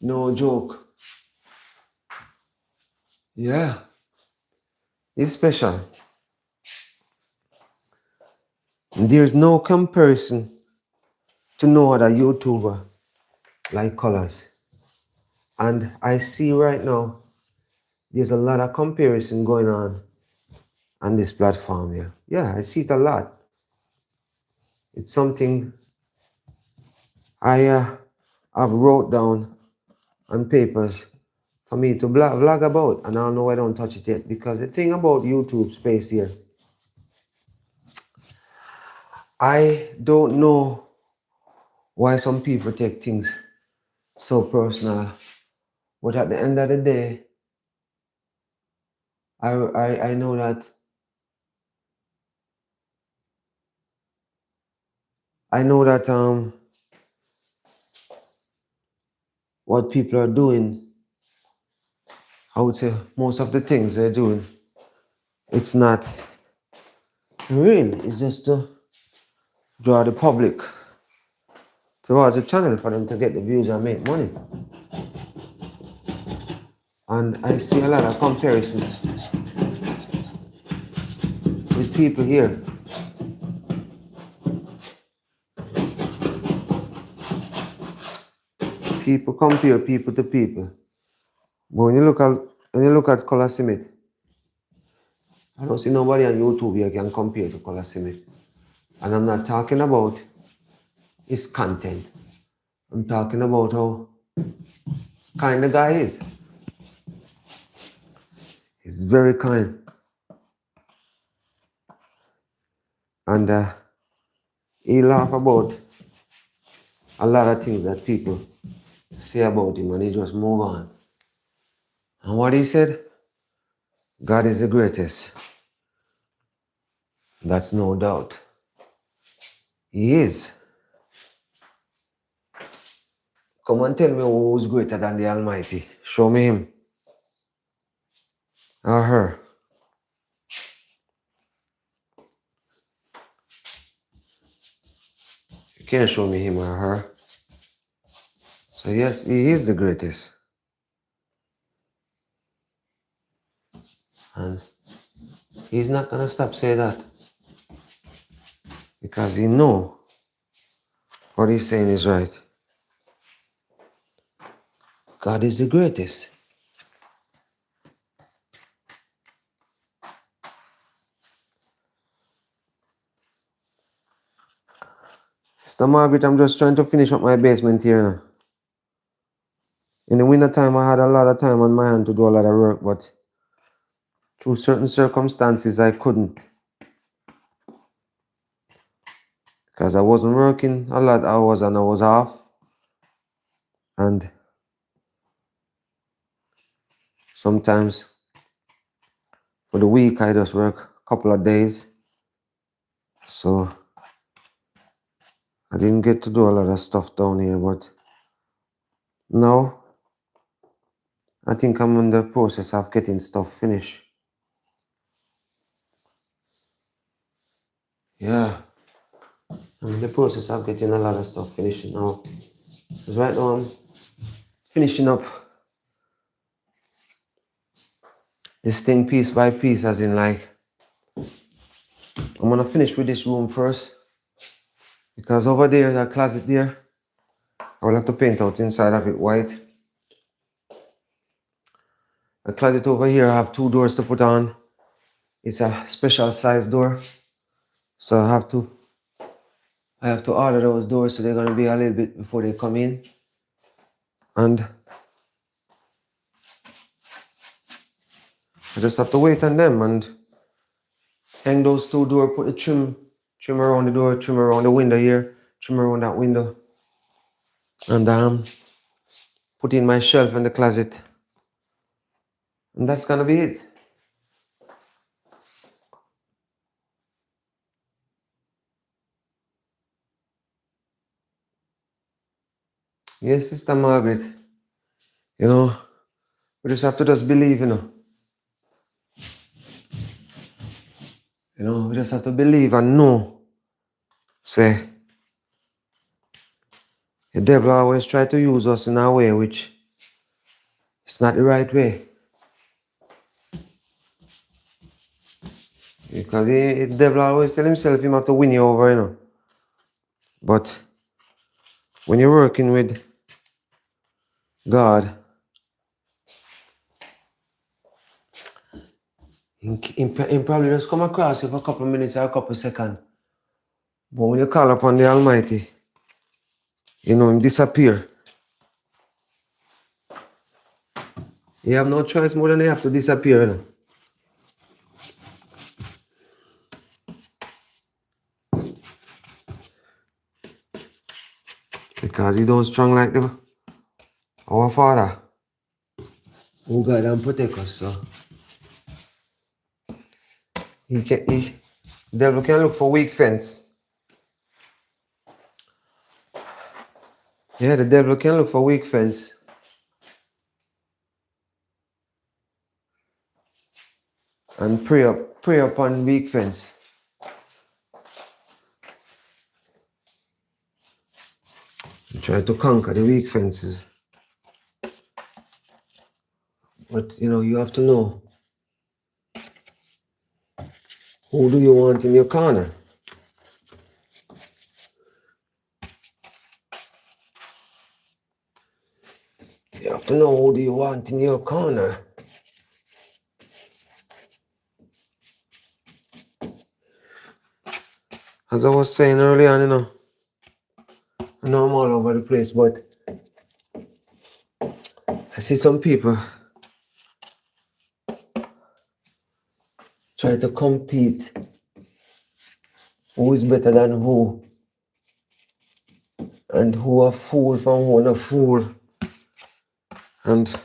no joke. Yeah, it's special. There's no comparison to no other YouTuber like colors. And I see right now there's a lot of comparison going on this platform here. Yeah, I see it a lot. It's something I've wrote down on papers for me to vlog about, and I know I don't touch it yet, because the thing about YouTube space here, I don't know why some people take things so personal, but at the end of the day, I know that what people are doing, I would say most of the things they're doing, it's not real. It's just to draw the public towards the channel for them to get the views and make money. And I see a lot of comparison with people here. People compare people to people. But when you look at Color Simit, I don't see nobody on YouTube here can compare to Color Simit. And I'm not talking about his content. I'm talking about how kind the guy is. He's very kind. And he laugh about a lot of things that people say about him, and he just move on. And what he said, God is the greatest. That's no doubt. He is. Come and tell me who's greater than the Almighty. Show me him. Or her. You can't show me him or her. So yes, he is the greatest. And he's not gonna stop saying that. Because he knows what he's saying is right. God is the greatest. Sister Margaret, I'm just trying to finish up my basement here now. In the winter time, I had a lot of time on my hand to do a lot of work, but through certain circumstances, I couldn't. Because I wasn't working a lot of hours and I was off. And sometimes for the week, I just work a couple of days. So I didn't get to do a lot of stuff down here, but now I think I'm in the process of getting stuff finished. Yeah, I'm in the process of getting a lot of stuff finished now. Because right now I'm finishing up this thing piece by piece, as in like, I'm gonna finish with this room first. Because over there, that closet there, I will have to paint out inside of it white. The closet over here, I have 2 doors to put on. It's a special size door. So I have to order those doors, so they're gonna be a little bit before they come in. And I just have to wait on them and hang those 2 doors, put the trim Trim around the door, trim around the window here, trim around that window. And put in my shelf in the closet. And that's gonna be it. Yes, Sister Margaret. You know, we just have to just believe, you know. You know, we just have to believe and know. Say, the devil always try to use us in a way which is not the right way. Because the devil always tell himself he have to win you over, you know. But when you're working with God, he probably just come across you for a couple of minutes or a couple of seconds. But when you call upon the Almighty, you know, him disappear. You have no choice more than you have to disappear, you know. Because he don't strong like our Father, who guide and protect us. So the devil can look for weak fence. Yeah, the devil can look for weak fence. And pray upon weak fence. Try to conquer the weak fences. But you know, you have to know, who do you want in your corner? You have to know, who do you want in your corner? As I was saying earlier, you know, I know I'm all over the place, but I see some people try to compete. Who is better than who? And who a fool from who a fool? And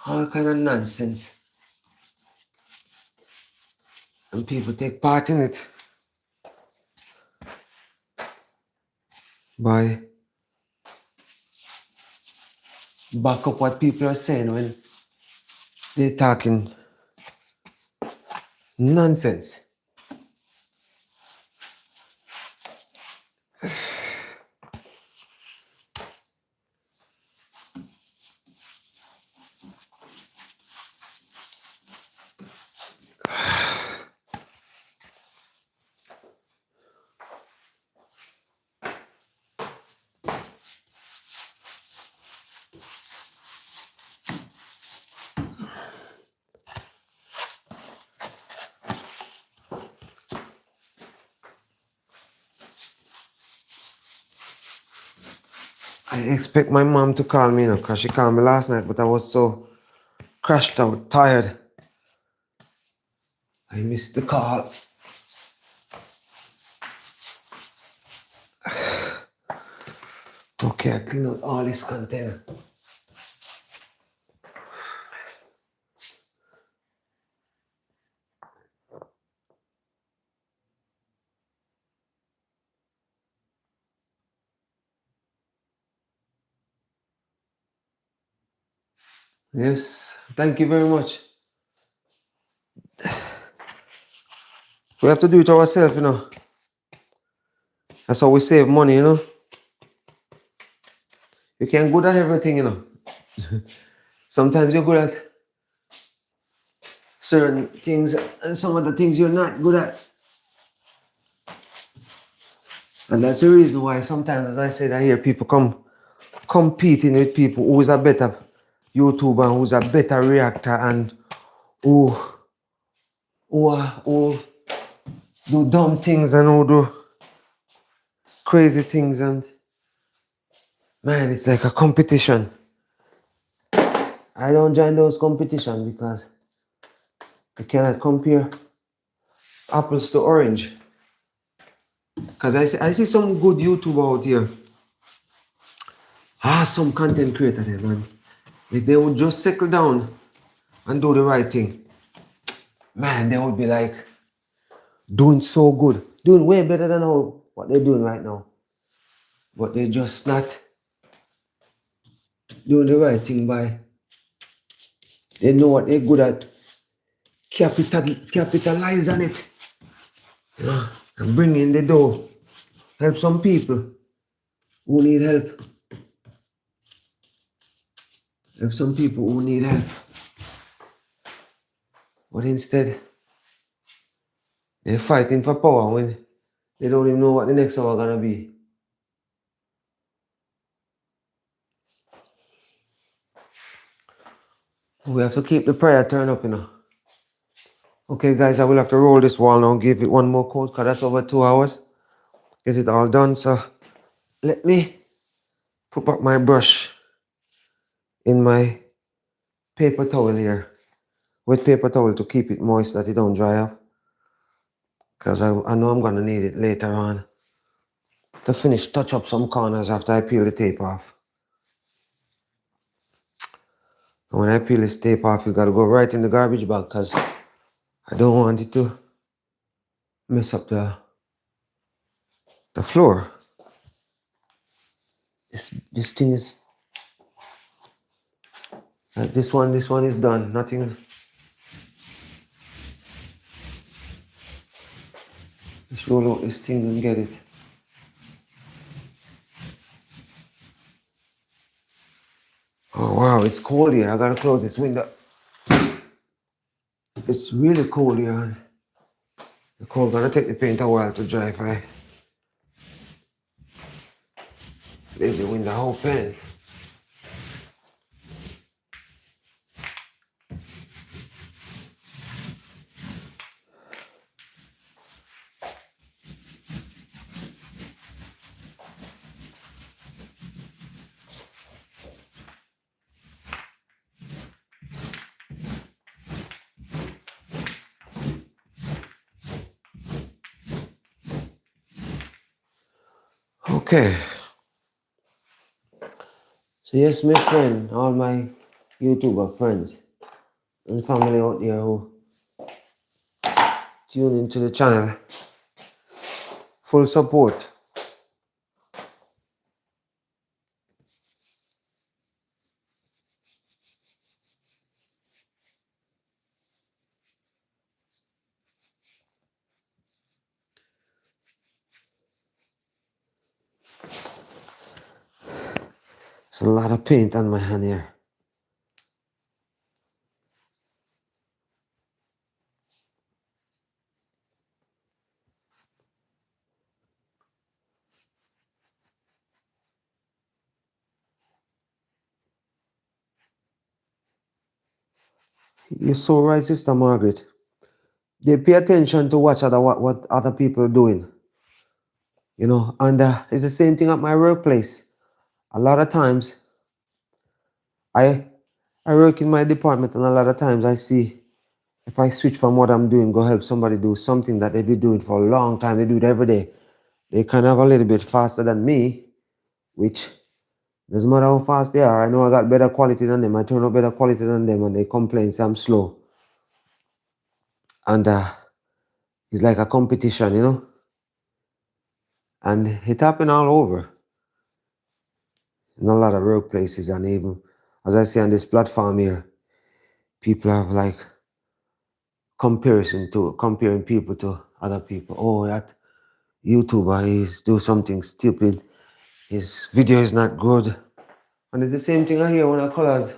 all kind of nonsense. And people take part in it by back up what people are saying when they're talking nonsense. I expect my mom to call me, you know, because she called me last night, but I was so crashed out, tired. I missed the call. Okay, I clean out all this container. Yes, thank you very much. We have to do it ourselves, you know. That's how we save money, you know. You can't good at everything, you know. Sometimes you're good at certain things, and some of the things you're not good at. And that's the reason why sometimes, as I said, I hear people competing with people who is a better YouTuber and who's a better reactor and who do dumb things and who do crazy things, and man, it's like a competition. I don't join those competition because I cannot compare apples to orange. Because I see some good YouTuber out here. Some content creator there, man. If they would just settle down and do the right thing, man, they would be like doing so good. Doing way better than what they're doing right now. But they're just not doing the right thing by they know what they're good at. Capitalize on it. You know, and bring in the dough. Help some people who need help. Help some people who need help. But instead, they're fighting for power when they don't even know what the next hour gonna be. We have to keep the prayer turned up, you know. Okay, guys, I will have to roll this wall now, give it one more coat, because that's over 2 hours. Get it all done. So let me put back my brush in my paper towel here. Wet paper towel to keep it moist that it don't dry up. Because I know I'm gonna need it later on to finish touch up some corners after I peel the tape off. And when I peel this tape off, you gotta go right in the garbage bag because I don't want it to mess up the floor. This thing is this one is done. Nothing. Just roll out this thing and get it. Oh wow, it's cold here. I gotta close this window. It's really cold here. The cold gonna take the paint a while to dry if I leave the window open. Okay. So yes, my friend, all my YouTuber friends and family out there who tune into the channel, full support. There's a lot of paint on my hand here. You're so right, Sister Margaret. They pay attention to what other people are doing. You know, and it's the same thing at my workplace. A lot of times, I work in my department, and a lot of times I see if I switch from what I'm doing, go help somebody do something that they've been doing for a long time, they do it every day. They kind of a little bit faster than me, which doesn't matter how fast they are. I know I got better quality than them. I turn out better quality than them, and they complain, say I'm slow. And it's like a competition, you know. And it happen all over in a lot of workplaces, and even as I say on this platform here, people have like comparing people to other people. Oh, that YouTuber is do something stupid. His video is not good. And it's the same thing I hear when I colors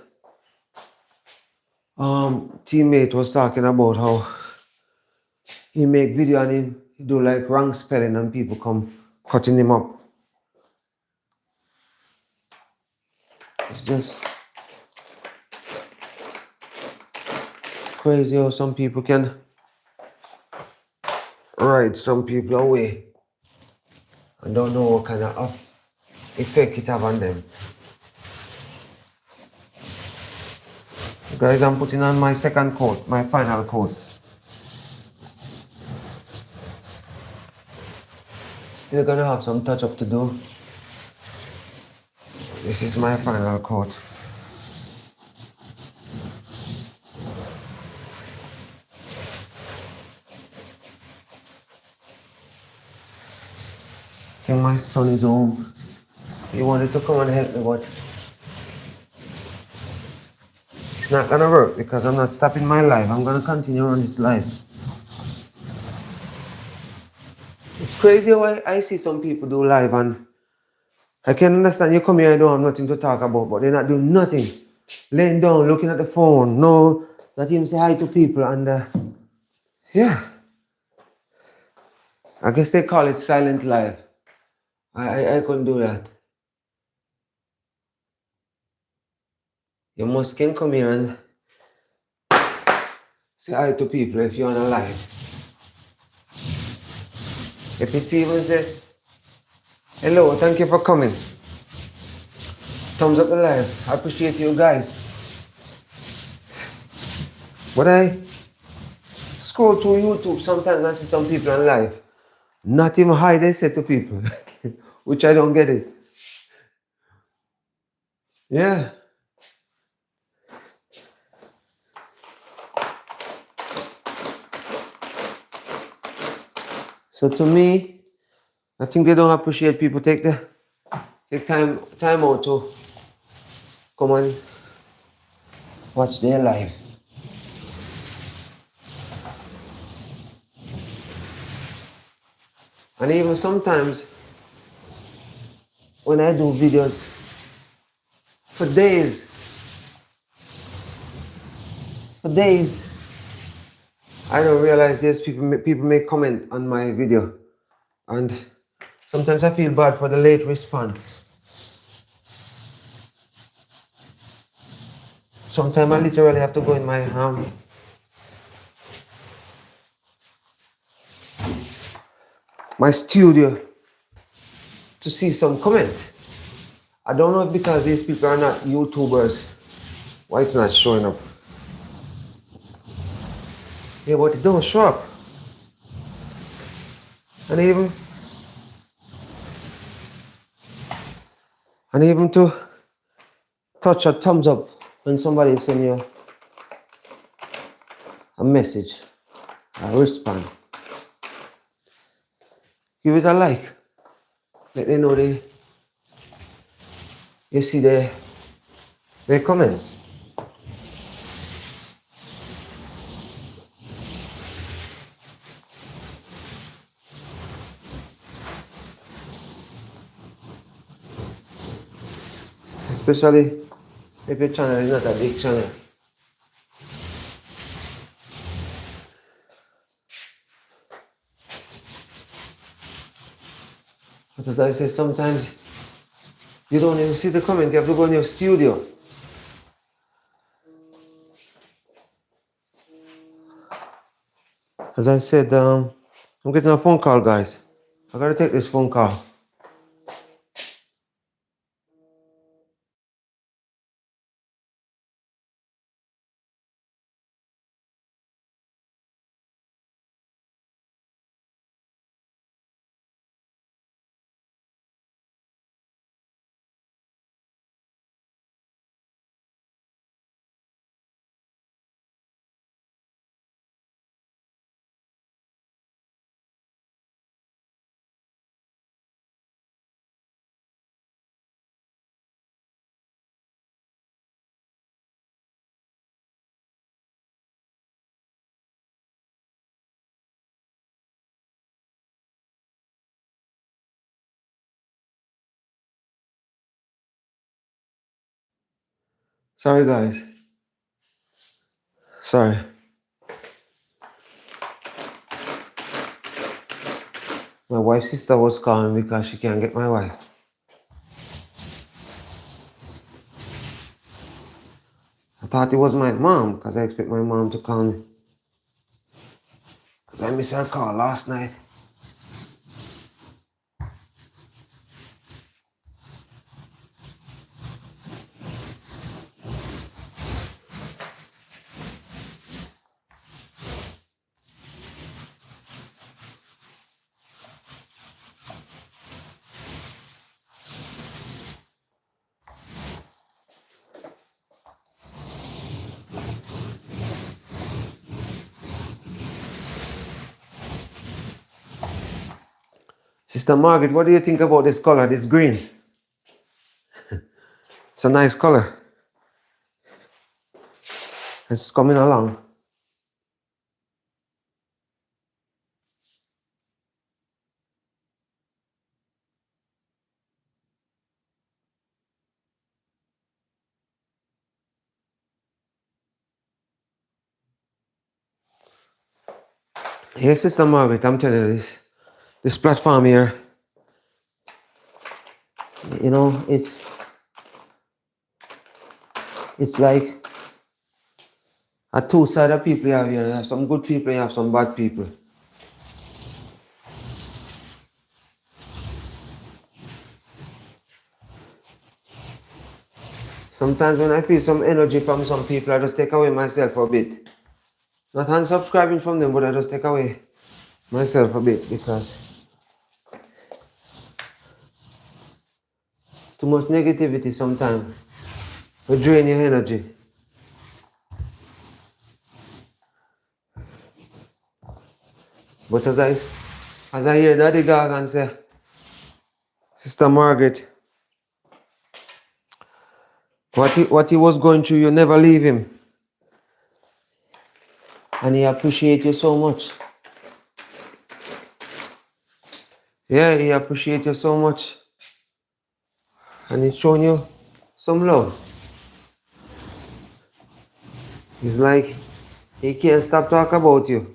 teammate was talking about how he make video and he do like wrong spelling and people come cutting him up. It's just crazy how some people can ride some people away and don't know what kind of effect it have on them. Guys, I'm putting on my second coat, my final coat. Still gonna have some touch up to do. This is my final coat. I think my son is home. He wanted to come and help me, but it's not gonna work because I'm not stopping my life. I'm gonna continue on this life. It's crazy how I see some people do live, and I can understand you come here and don't have nothing to talk about, but they're not doing nothing. Laying down, looking at the phone, no, not even say hi to people, and yeah. I guess they call it silent life. I couldn't do that. You must can come here and say hi to people if you're on a live. If it's even say, hello, thank you for coming. Thumbs up the live. I appreciate you guys. But I scroll through YouTube sometimes I see some people on live. Not even hi they say to people. Which I don't get it. Yeah. So to me, I think they don't appreciate people take time out to come and watch their live. And even sometimes when I do videos for days, I don't realize there's people make comment on my video, and sometimes I feel bad for the late response. Sometimes I literally have to go in my studio to see some comment. I don't know if because these people are not YouTubers, why it's not showing up. Yeah, but it don't show up. And even to touch a thumbs up when somebody send you a message, a respond. Give it a like. Let them know you see their comments. Especially if your channel is not a big channel. But as I say, sometimes you don't even see the comment, you have to go in your studio. As I said, I'm getting a phone call, guys. I gotta take this phone call. Sorry, guys. Sorry. My wife's sister was calling because she can't get my wife. I thought it was my mom because I expect my mom to call me. Because I missed her call last night. Sister Margaret, what do you think about this color, this green? It's a nice color. It's coming along. Yes, Sister Margaret, I'm telling you this platform here, you know, it's like a two-sided people you have here. You have some good people, you have some bad people. Sometimes when I feel some energy from some people, I just take away myself for a bit. Not unsubscribing from them, but I just take away myself a bit because too much negativity sometimes will drain your energy. But as I hear Daddy Gagan say, Sister Margaret, what he was going through, you never leave him. And he appreciates you so much. Yeah, he appreciates you so much. And he's showing you some love. It's like he can't stop talking about you.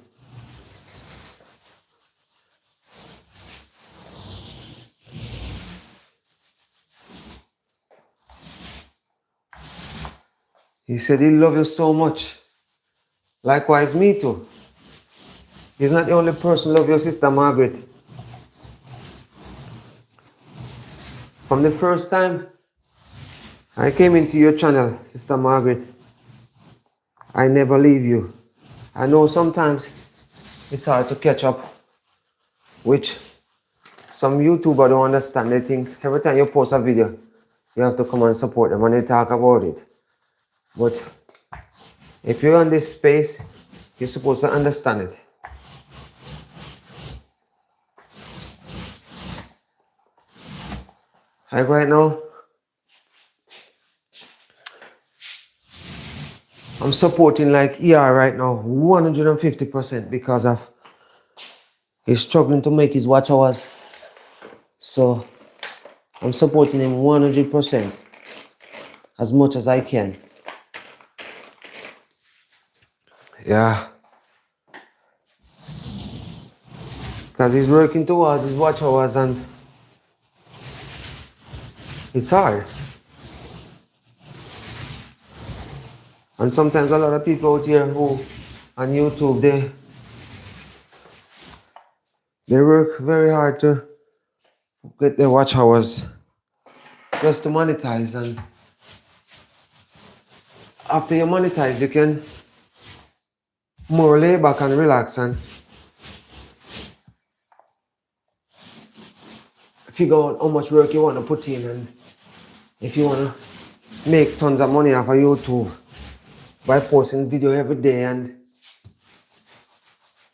He said he loves you so much. Likewise, me too. He's not the only person who loves your Sister Margaret. From the first time I came into your channel, Sister Margaret, I never leave you. I know sometimes it's hard to catch up, which some YouTubers don't understand. They think every time you post a video, you have to come and support them and they talk about it. But if you're in this space, you're supposed to understand it. Like right now, I'm supporting like ER right now 150% because of he's struggling to make his watch hours. So I'm supporting him 100% as much as I can. Yeah. Because he's working towards his watch hours and it's hard. And sometimes a lot of people out here who on YouTube, they work very hard to get their watch hours just to monetize. And after you monetize, you can more lay back and relax and figure out how much work you want to put in, and if you want to make tons of money off of YouTube by posting video every day and,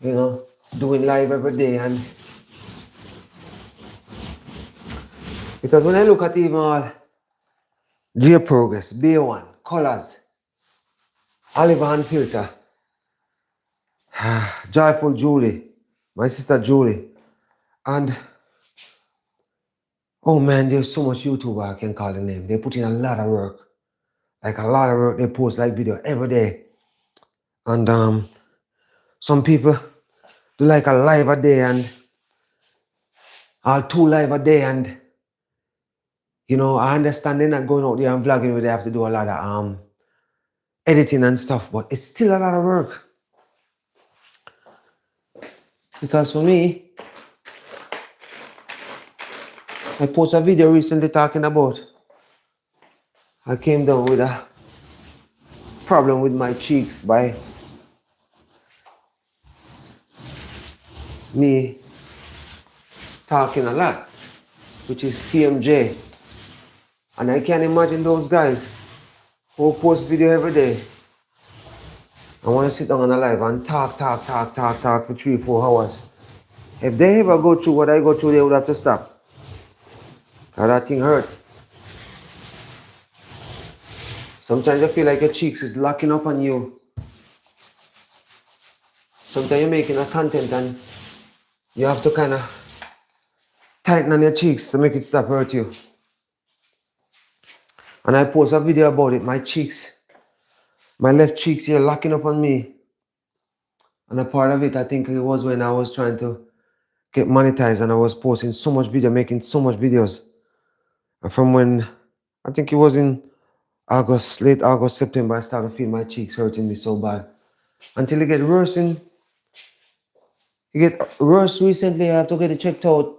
you know, doing live every day. And because when I look at even all J Progress, B1, Colors, Oliver and Filter, Joyful Julie, my sister Julie, and oh man, there's so much YouTuber I can call the name. They put in a lot of work. Like a lot of work. They post like video every day. And some people do like a live a day and or 2 live a day. And you know, I understand they're not going out there and vlogging where they have to do a lot of editing and stuff, but it's still a lot of work. Because for me, I posted a video recently talking about I came down with a problem with my cheeks by me talking a lot, which is TMJ. And I can't imagine those guys who post video every day and want to sit down on a live and talk for 3-4 hours. If they ever go through what I go through, they would have to stop. Cause that thing hurt. Sometimes you feel like your cheeks is locking up on you. Sometimes you're making a content and you have to kind of tighten on your cheeks to make it stop hurt you. And I post a video about it. My cheeks, my left cheeks here locking up on me. And a part of it, I think it was when I was trying to get monetized and I was posting so much video, making so much videos. And from when, I think it was in August, late August, September, I started to feel my cheeks hurting me so bad. Until it get worse it get worse recently, I have to get it checked out.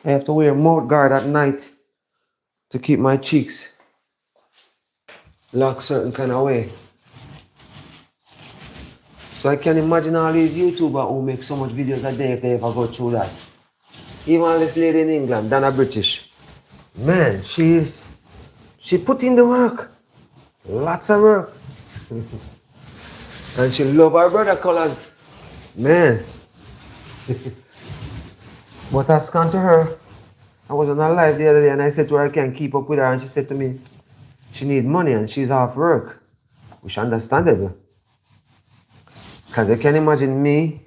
I have to wear a mouth guard at night to keep my cheeks locked certain kind of way. So I can imagine all these YouTubers who make so much videos a day if they ever go through that. Even this lady in England, Dana British. Man, she put in the work. Lots of work. And she love her brother colors. Man. But I scanned to her. I was on her live the other day and I said to her I can't keep up with her and she said to me she need money and she's off work. Which understandable. Because you can imagine me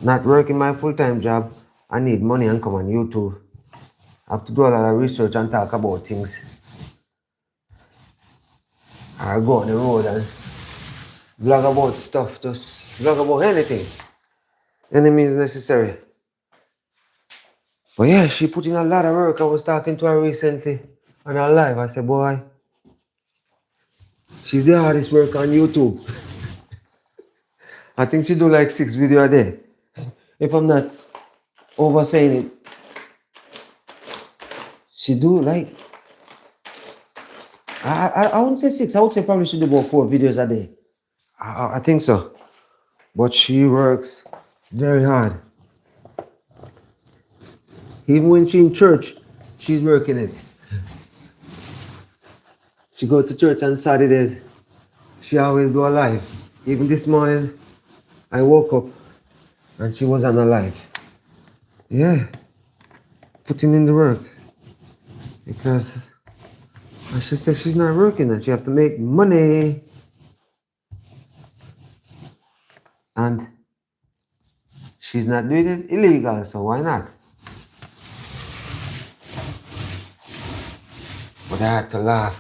not working my full-time job. I need money and come on YouTube. I have to do a lot of research and talk about things. Or go on the road and vlog about stuff, just vlog about anything. Any means necessary. But yeah, she put in a lot of work. I was talking to her recently on her live. I said, boy, she's the hardest work on YouTube. I think she do like 6 videos a day. If I'm not oversaying it. She do like, I wouldn't say 6. I would say probably she do about 4 videos a day. I think so. But she works very hard. Even when she's in church, she's working it. She go to church on Saturdays. She always do a live. Even this morning, I woke up and she was on a live. Yeah, putting in the work. Because she said she's not working and she have to make money. And she's not doing it illegal, so why not? But I had to laugh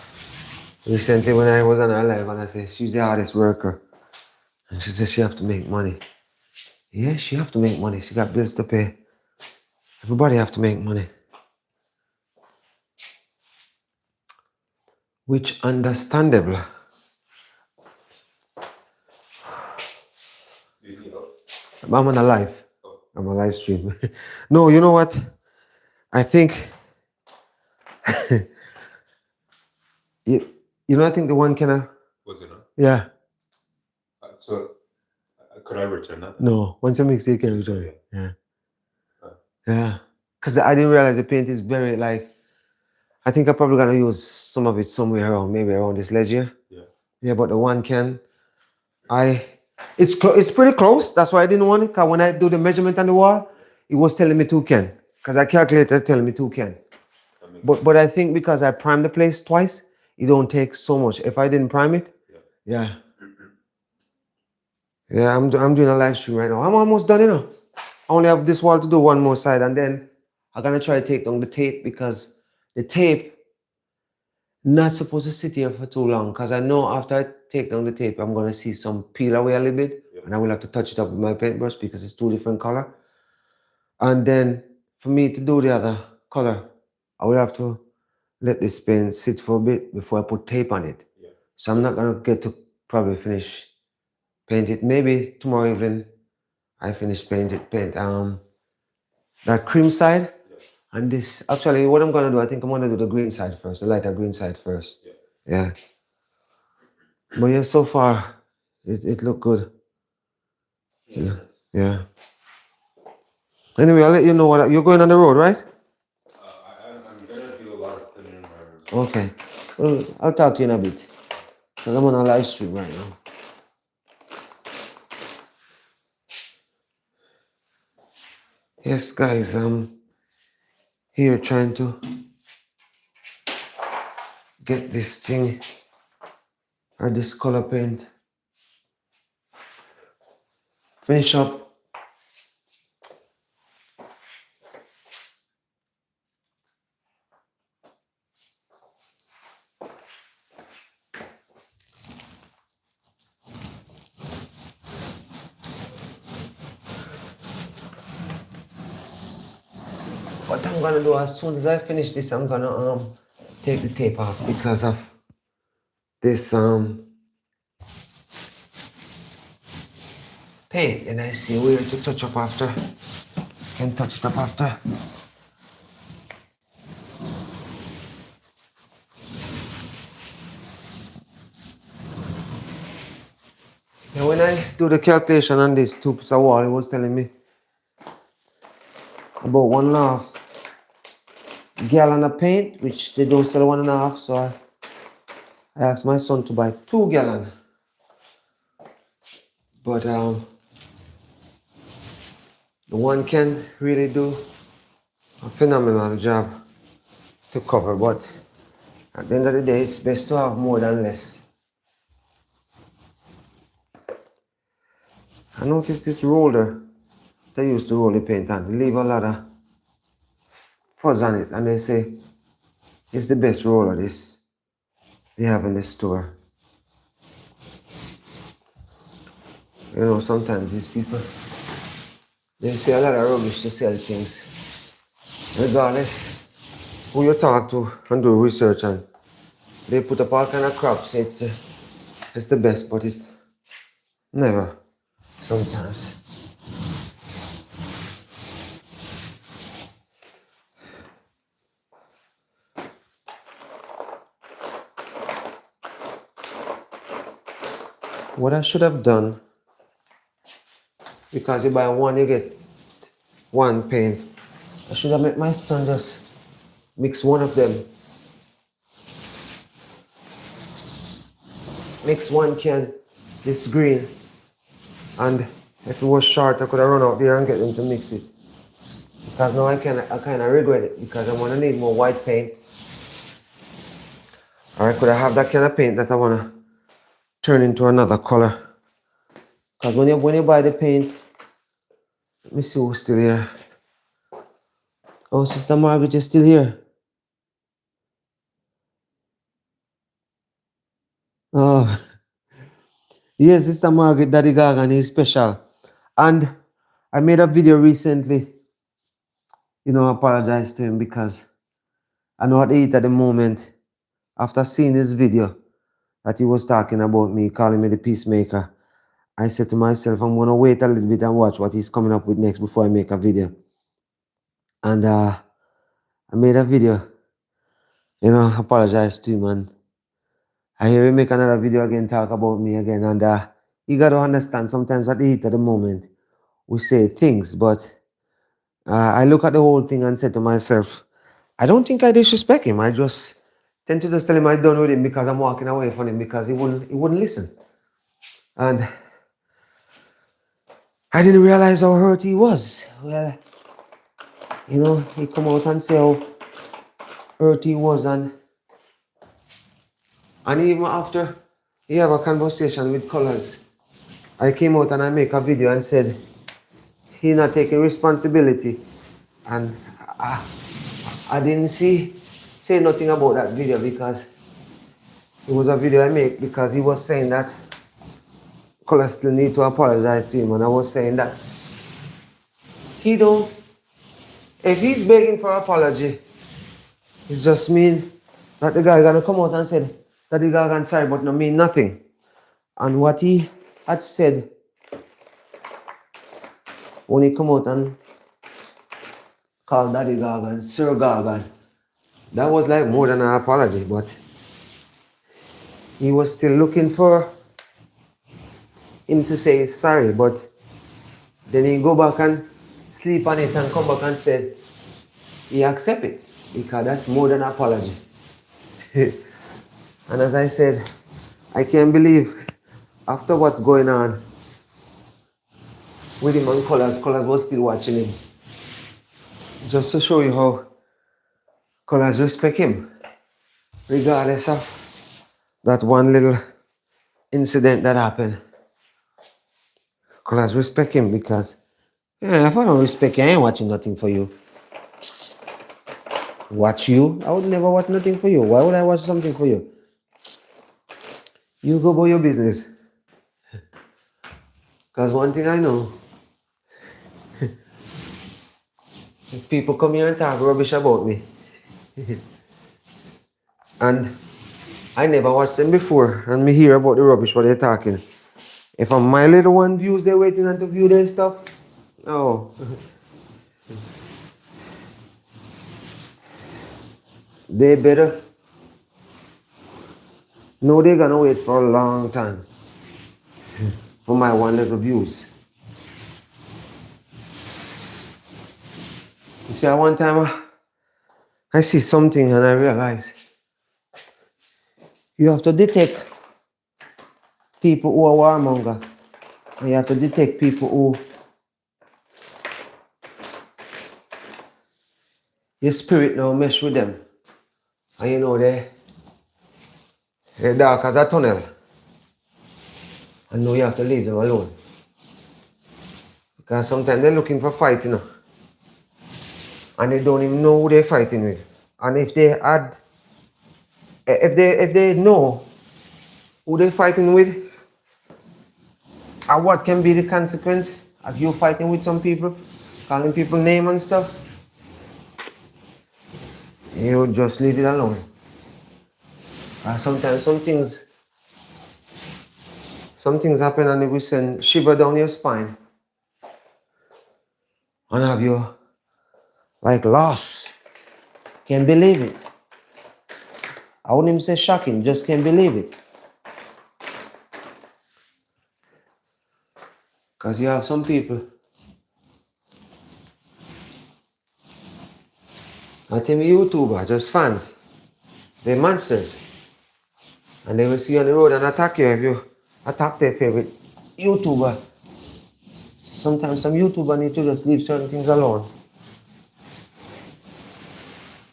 recently when I was on her live and I said, she's the hardest worker. And she said she have to make money. Yeah, she have to make money. She got bills to pay. Everybody have to make money. Which understandable. I'm on a live. I'm a live stream. No, you know what? I think I think the one Was it not? yeah. So could I return that? No, once you mix it, you can return it. Yeah. Yeah. Because I didn't realize the paint is very like, I think I'm probably gonna use some of it somewhere around, maybe around this ledge here. Yeah. Yeah, but the one can, it's pretty close. That's why I didn't want it. Cause when I do the measurement on the wall, it was telling me 2 can. Cause I calculated telling me 2 can. But I think because I primed the place twice, it don't take so much. If I didn't prime it, yeah. Yeah, I'm doing a live stream right now. I'm almost done, you know. I only have this wall to do one more side, and then I'm gonna try to take down the tape because the tape not supposed to sit here for too long. Because I know after I take down the tape, I'm gonna see some peel away a little bit, and I will have to touch it up with my paintbrush because it's 2 different color. And then for me to do the other color, I will have to let this paint sit for a bit before I put tape on it. Yeah. So I'm not gonna get to probably finish paint it. Maybe tomorrow evening I finish paint that cream side. Yeah. And this actually what I'm gonna do, I think I'm gonna do the green side first, the lighter green side first. Yeah. But yeah, so far it looked good. Yeah. Yeah. Anyway, I'll let you know what you're going on the road, right? I'm gonna do a lot of cleaning in my room. Okay. Well, I'll talk to you in a bit. Because I'm on a live stream right now. Yes, guys, I'm here trying to get this thing or this color paint finish up. What I'm gonna do as soon as I finish this, I'm gonna take the tape off because of this paint, and I see where to touch up after. Can touch it up after. And when I do the calculation on this 2 pieces of wall, it was telling me about 1.5 gallon of paint, which they don't sell 1.5, so I asked my son to buy 2 gallon. But the one can really do a phenomenal job to cover, but at the end of the day, it's best to have more than less. I noticed this roller they used to roll the paint on, leave a lot of fuzz on it, and they say it's the best roller they have in the store. You know, sometimes these people, they say a lot of rubbish to sell things. Regardless who you talk to and do research on, they put up all kind of crap, say it's the best, but it's never sometimes. What I should have done, because you buy one, you get one paint, I should have made my son just mix one of them. Mix one can, this green, and if it was short, I could have run out there and get them to mix it. Because now I kind of regret it, because I'm gonna need more white paint. Or I could have that kind of paint that I wanna turn into another color. Because when you buy the paint, let me see who's still here. Oh, Sister Margaret is still here. Oh, yes, Sister Margaret, Daddy Gagan is special. And I made a video recently, I apologize to him because I know at the heat at the moment, after seeing this video that he was talking about me, calling me the peacemaker, I said to myself, I'm going to wait a little bit and watch what he's coming up with next before I make a video. And I made a video, apologize to him, and I hear him make another video again, talk about me again, and you got to understand, sometimes at the heat of the moment, we say things, but I look at the whole thing and say to myself, I don't think I disrespect him. I just tend to just tell him I'm done with him because I'm walking away from him because he wouldn't listen. And I didn't realize how hurt he was. Well, he come out and say how hurt he was, and even after he have a conversation with Colors, I came out and I make a video and said he not taking responsibility, and I didn't say nothing about that video because it was a video I make because he was saying that Colors still need to apologize to him, and I was saying that if he's begging for apology, it just mean that the guy gonna come out and say that the guy gonna sorry but no mean nothing. And what he had said when he come out and called Daddy Gargan, Sir Gargan, that was like more than an apology, but he was still looking for him to say sorry, but then he go back and sleep on it and come back and said he accept it because that's more than an apology. And as I said, I can't believe after what's going on with him and Colors was still watching him. just to show you how colors respect him, regardless of that one little incident that happened. Colors respect him because, yeah, if I don't respect you, I ain't watching nothing for you. Watch you? I would never watch nothing for you. Why would I watch something for you? You go about your business. Because one thing I know, if people come here and talk rubbish about me, and I never watched them before, and me hear about the rubbish what they're talking. If I'm my little one views, they're waiting on to view their stuff. No. They better know they're gonna wait for a long time for my one little views. You see, at one time I see something and I realize you have to detect people who are warmonger, and you have to detect people who your spirit now mesh with them, and you know they're dark as a tunnel, and now you have to leave them alone because sometimes they're looking for fight, and they don't even know who they're fighting with. And if they know who they're fighting with, and what can be the consequence of you fighting with some people, calling people name and stuff, you just leave it alone. Sometimes some things happen and it will send shiver down your spine and have you like lost. Can't believe it. I wouldn't even say shocking, just can't believe it. Because you have some people, not even YouTuber, just fans. They're monsters. And they will see you on the road and attack you if you attack their favorite YouTuber. Sometimes some YouTuber need to just leave certain things alone.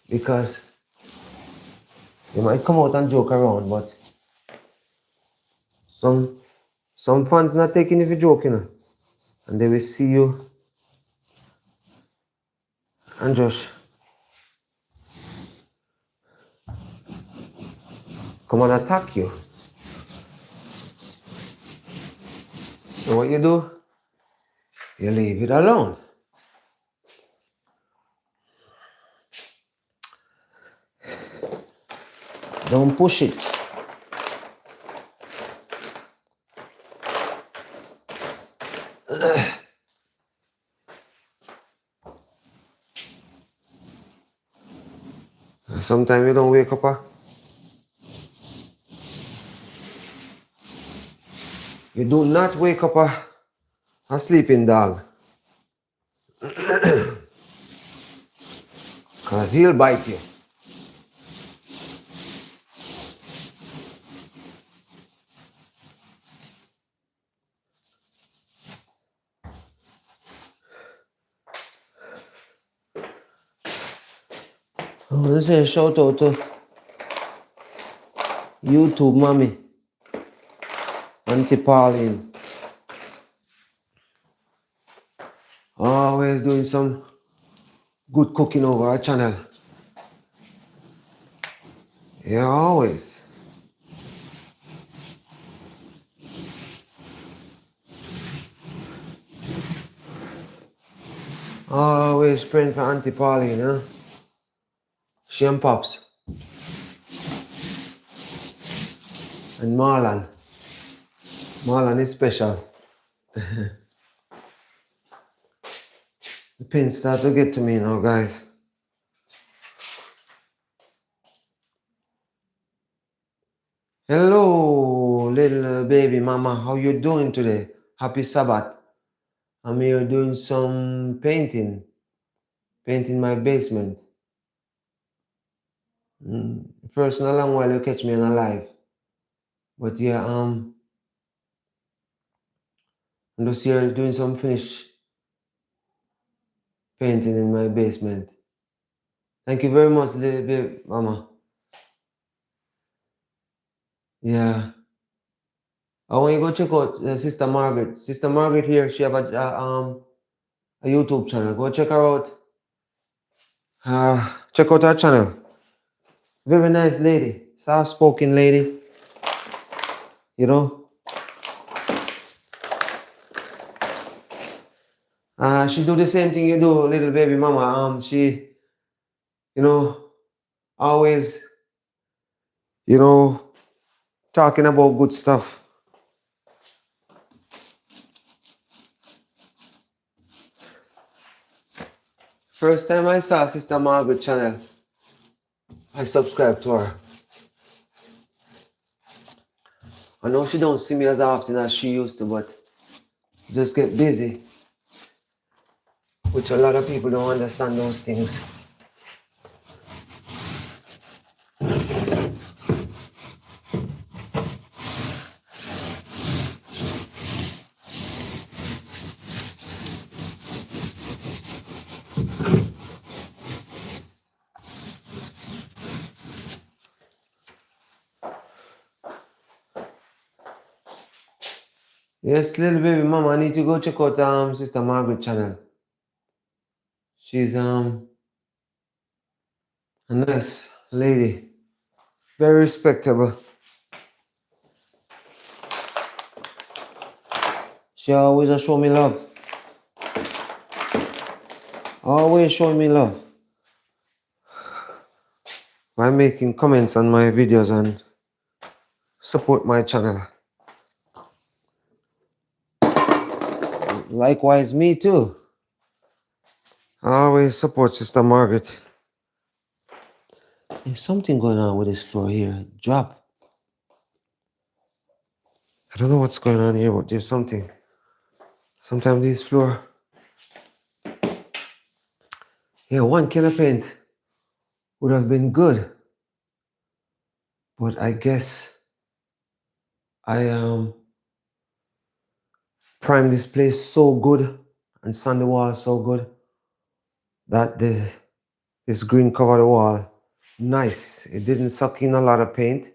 Because they might come out and joke around, but some fans not taking it for joking, and they will see you and just come and attack you. So what you do? You leave it alone. Don't push it. Sometimes you don't wake up you do not wake up a sleeping dog. Because he'll bite you. I want to say a shout out to YouTube mommy, Auntie Pauline. Always doing some good cooking over our channel. Yeah, always. Always praying for Auntie Pauline, huh? She and Pops. And Marlon. Marlon is special. The pain start to get to me now, guys. Hello, little baby mama. How you doing today? Happy Sabbath. I'm here doing some painting. Painting my basement. First in a long while you catch me in a live. But yeah, I'm just here doing some finish painting in my basement. Thank you very much, little bit, Mama. Yeah. I want you to go check out Sister Margaret. Sister Margaret here, she have a YouTube channel. Go check her out. Check out her channel. Very nice lady, soft-spoken lady. You know. She do the same thing you do, little baby mama. She, you know, always, you know, talking about good stuff. First time I saw Sister Margaret channel, I subscribed to her. I know she don't see me as often as she used to, but just get busy, which a lot of people don't understand those things. Yes, little baby mama, I need to go check out Sister Margaret channel. She's a nice lady, very respectable. She always a show me love. Always showing me love by making comments on my videos and support my channel. Likewise, me too. I always support Sister Margaret. There's something going on with this floor here. Drop. I don't know what's going on here, but there's something. Sometimes this floor. Yeah, one can of paint would have been good. But I guess I primed this place so good and sand the wall so good that this green covered the wall. Nice. It didn't suck in a lot of paint.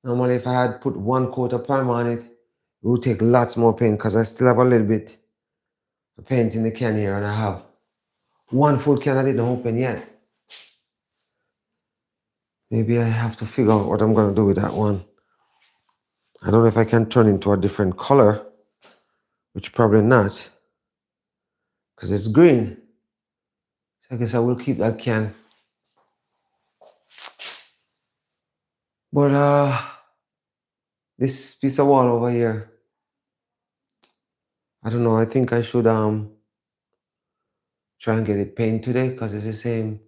Normally, if I had put one coat of primer on it, it would take lots more paint because I still have a little bit of paint in the can here, and I have one full can I didn't open yet. Maybe I have to figure out what I'm going to do with that one. I don't know if I can turn into a different color, which probably not, because it's green. So I guess I will keep that can. But this piece of wall over here, I don't know. I think I should try and get it painted today because it's the same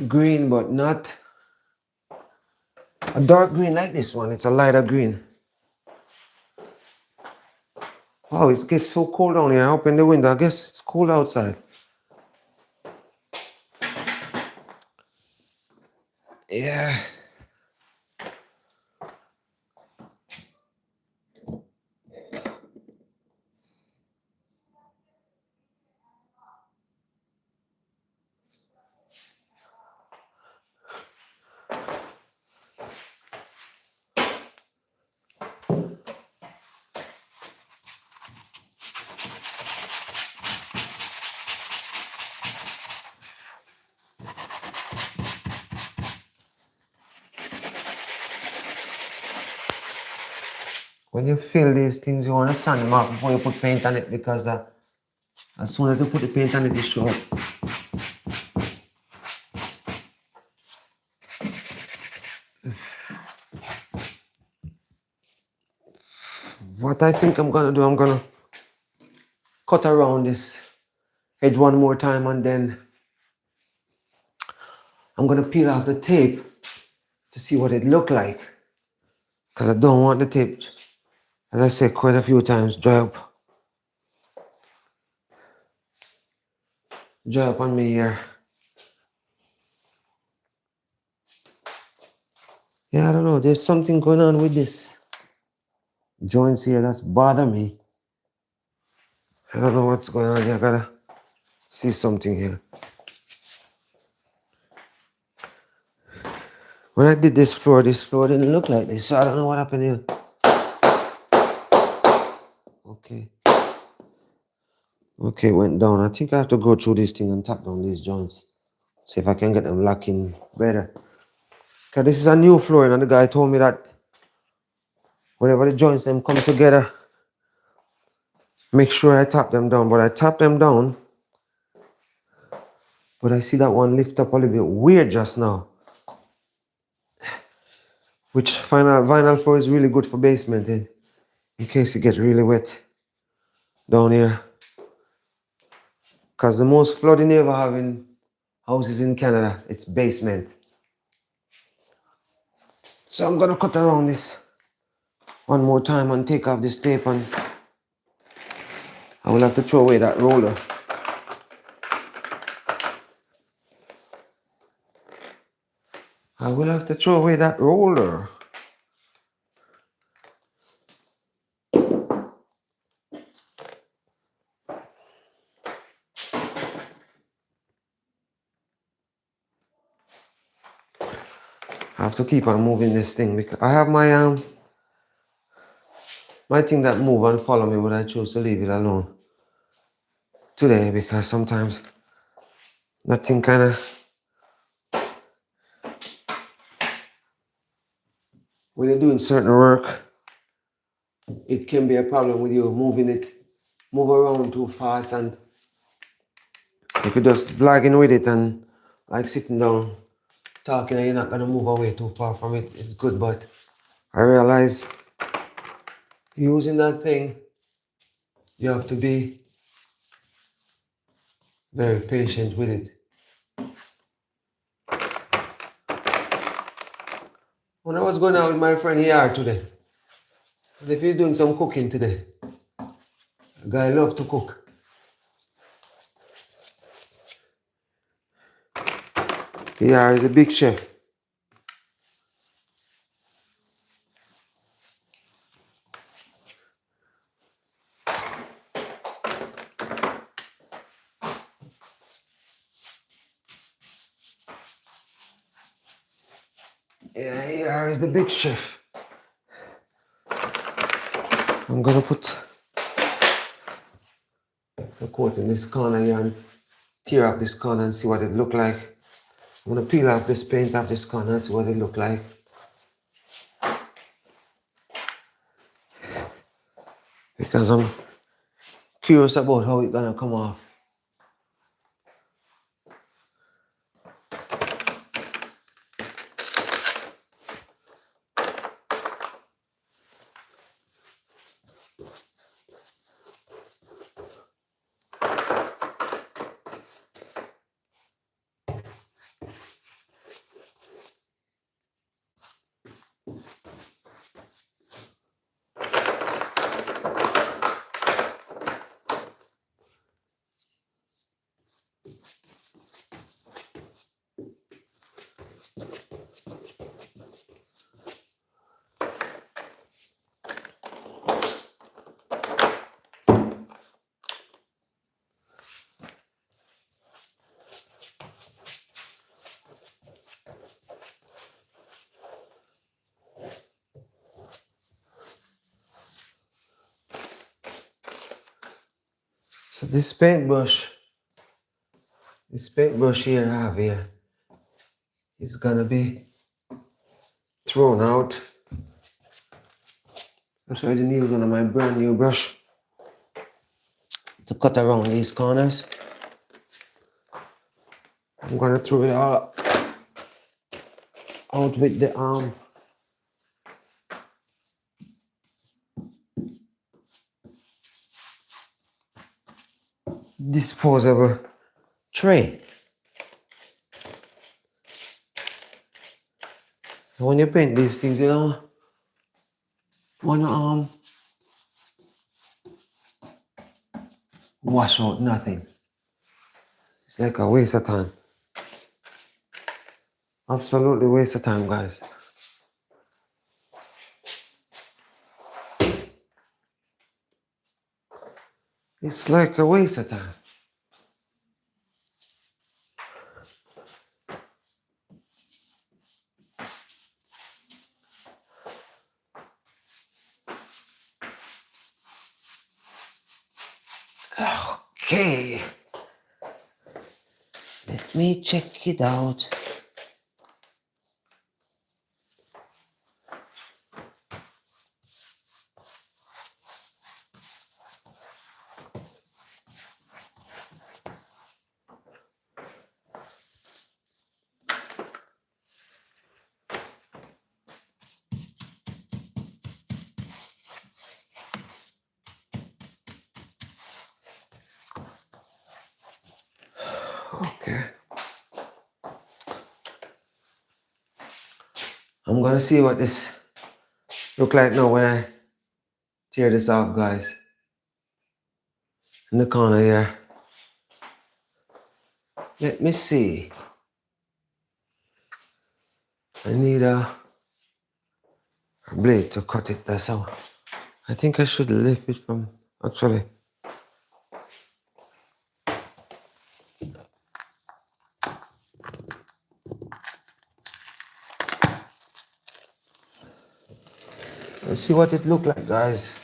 green, but not a dark green like this one. It's a lighter green. Wow, it gets so cold down here. I open the window. I guess it's cold outside. Yeah. When you fill these things, you want to sand them off before you put paint on it because as soon as you put the paint on it, it's short. What I think I'm going to do, I'm going to cut around this edge one more time and then I'm going to peel off the tape to see what it look like. Because I don't want the tape, as I said quite a few times, dry up. Dry up on me here. Yeah, I don't know. There's something going on with this joints here that's bothering me. I don't know what's going on here. I gotta see something here. When I did this floor didn't look like this, so I don't know what happened here. Okay. Okay, went down. I think I have to go through this thing and tap down these joints. See if I can get them locking better. Because this is a new floor, and the guy told me that whenever the joints them come together, make sure I tap them down. But I tap them down, but I see that one lift up a little bit weird just now. Which vinyl floor is really good for basement in case it gets really wet down here. Because the most flooding you ever have in houses in Canada, it's basement. So I'm gonna cut around this one more time and take off this tape, and I will have to throw away that roller. I will have to throw away that roller. I have to keep on moving this thing because I have my thing that move and follow me, but I choose to leave it alone today because sometimes that thing kind of, when you're doing certain work, it can be a problem with you move around too fast, and if you're just vlogging with it and like sitting down talking and you're not gonna move away too far from it, it's good. But I realize using that thing, you have to be very patient with it. I wonder what's going on with my friend here today. And if he's doing some cooking today. A guy loves to cook. Yeah, he's a big chef. Yeah, he's the big chef. I'm gonna put the coat in this corner here and tear off this corner and see what it look like. I'm gonna peel off this paint off this corner and see what it look like. Because I'm curious about how it's gonna come off. So this paintbrush here I have here is gonna be thrown out. That's why I didn't use one of my brand new brush to cut around these corners. I'm gonna throw it all out with the disposable tray. When you paint these things, you don't wanna wash out nothing. It's like a waste of time. Absolutely waste of time, guys. It's like a waste of time. Okay. Let me check it out. Okay. I'm gonna see what this look like now when I tear this off, guys. In the corner here. Let me see. I need a blade to cut it. That's how. I think I should lift it from actually. Let's see what it look like, guys.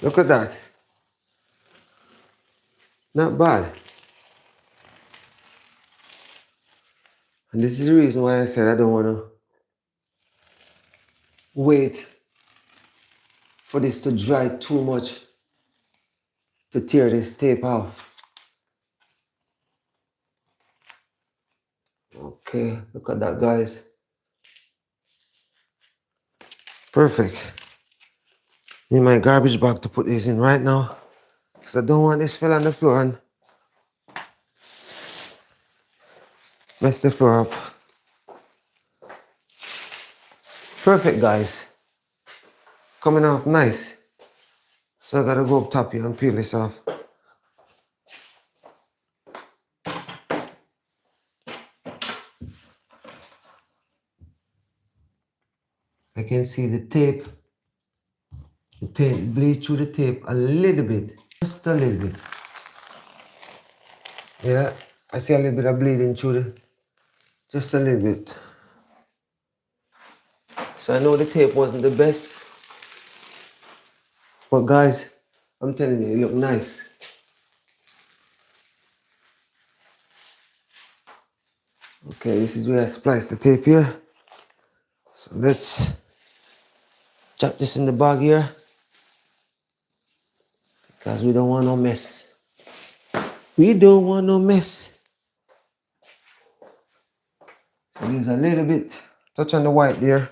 Look at that. Not bad. And this is the reason why I said I don't want to wait for this to dry too much to tear this tape off. Okay, look at that, guys. Perfect. Need my garbage bag to put this in right now, because I don't want this fell on the floor and mess the floor up. Perfect, guys. Coming off nice. So I gotta go up top here and peel this off. I can see the tape, the paint bleed through the tape a little bit, just a little bit. Yeah, I see a little bit of bleeding through the, just a little bit. So I know the tape wasn't the best, but guys, I'm telling you, it looked nice. Okay, this is where I splice the tape here. So let's chop this in the bag here, because we don't want no mess. We don't want no mess. So there's a little bit touch on the white there,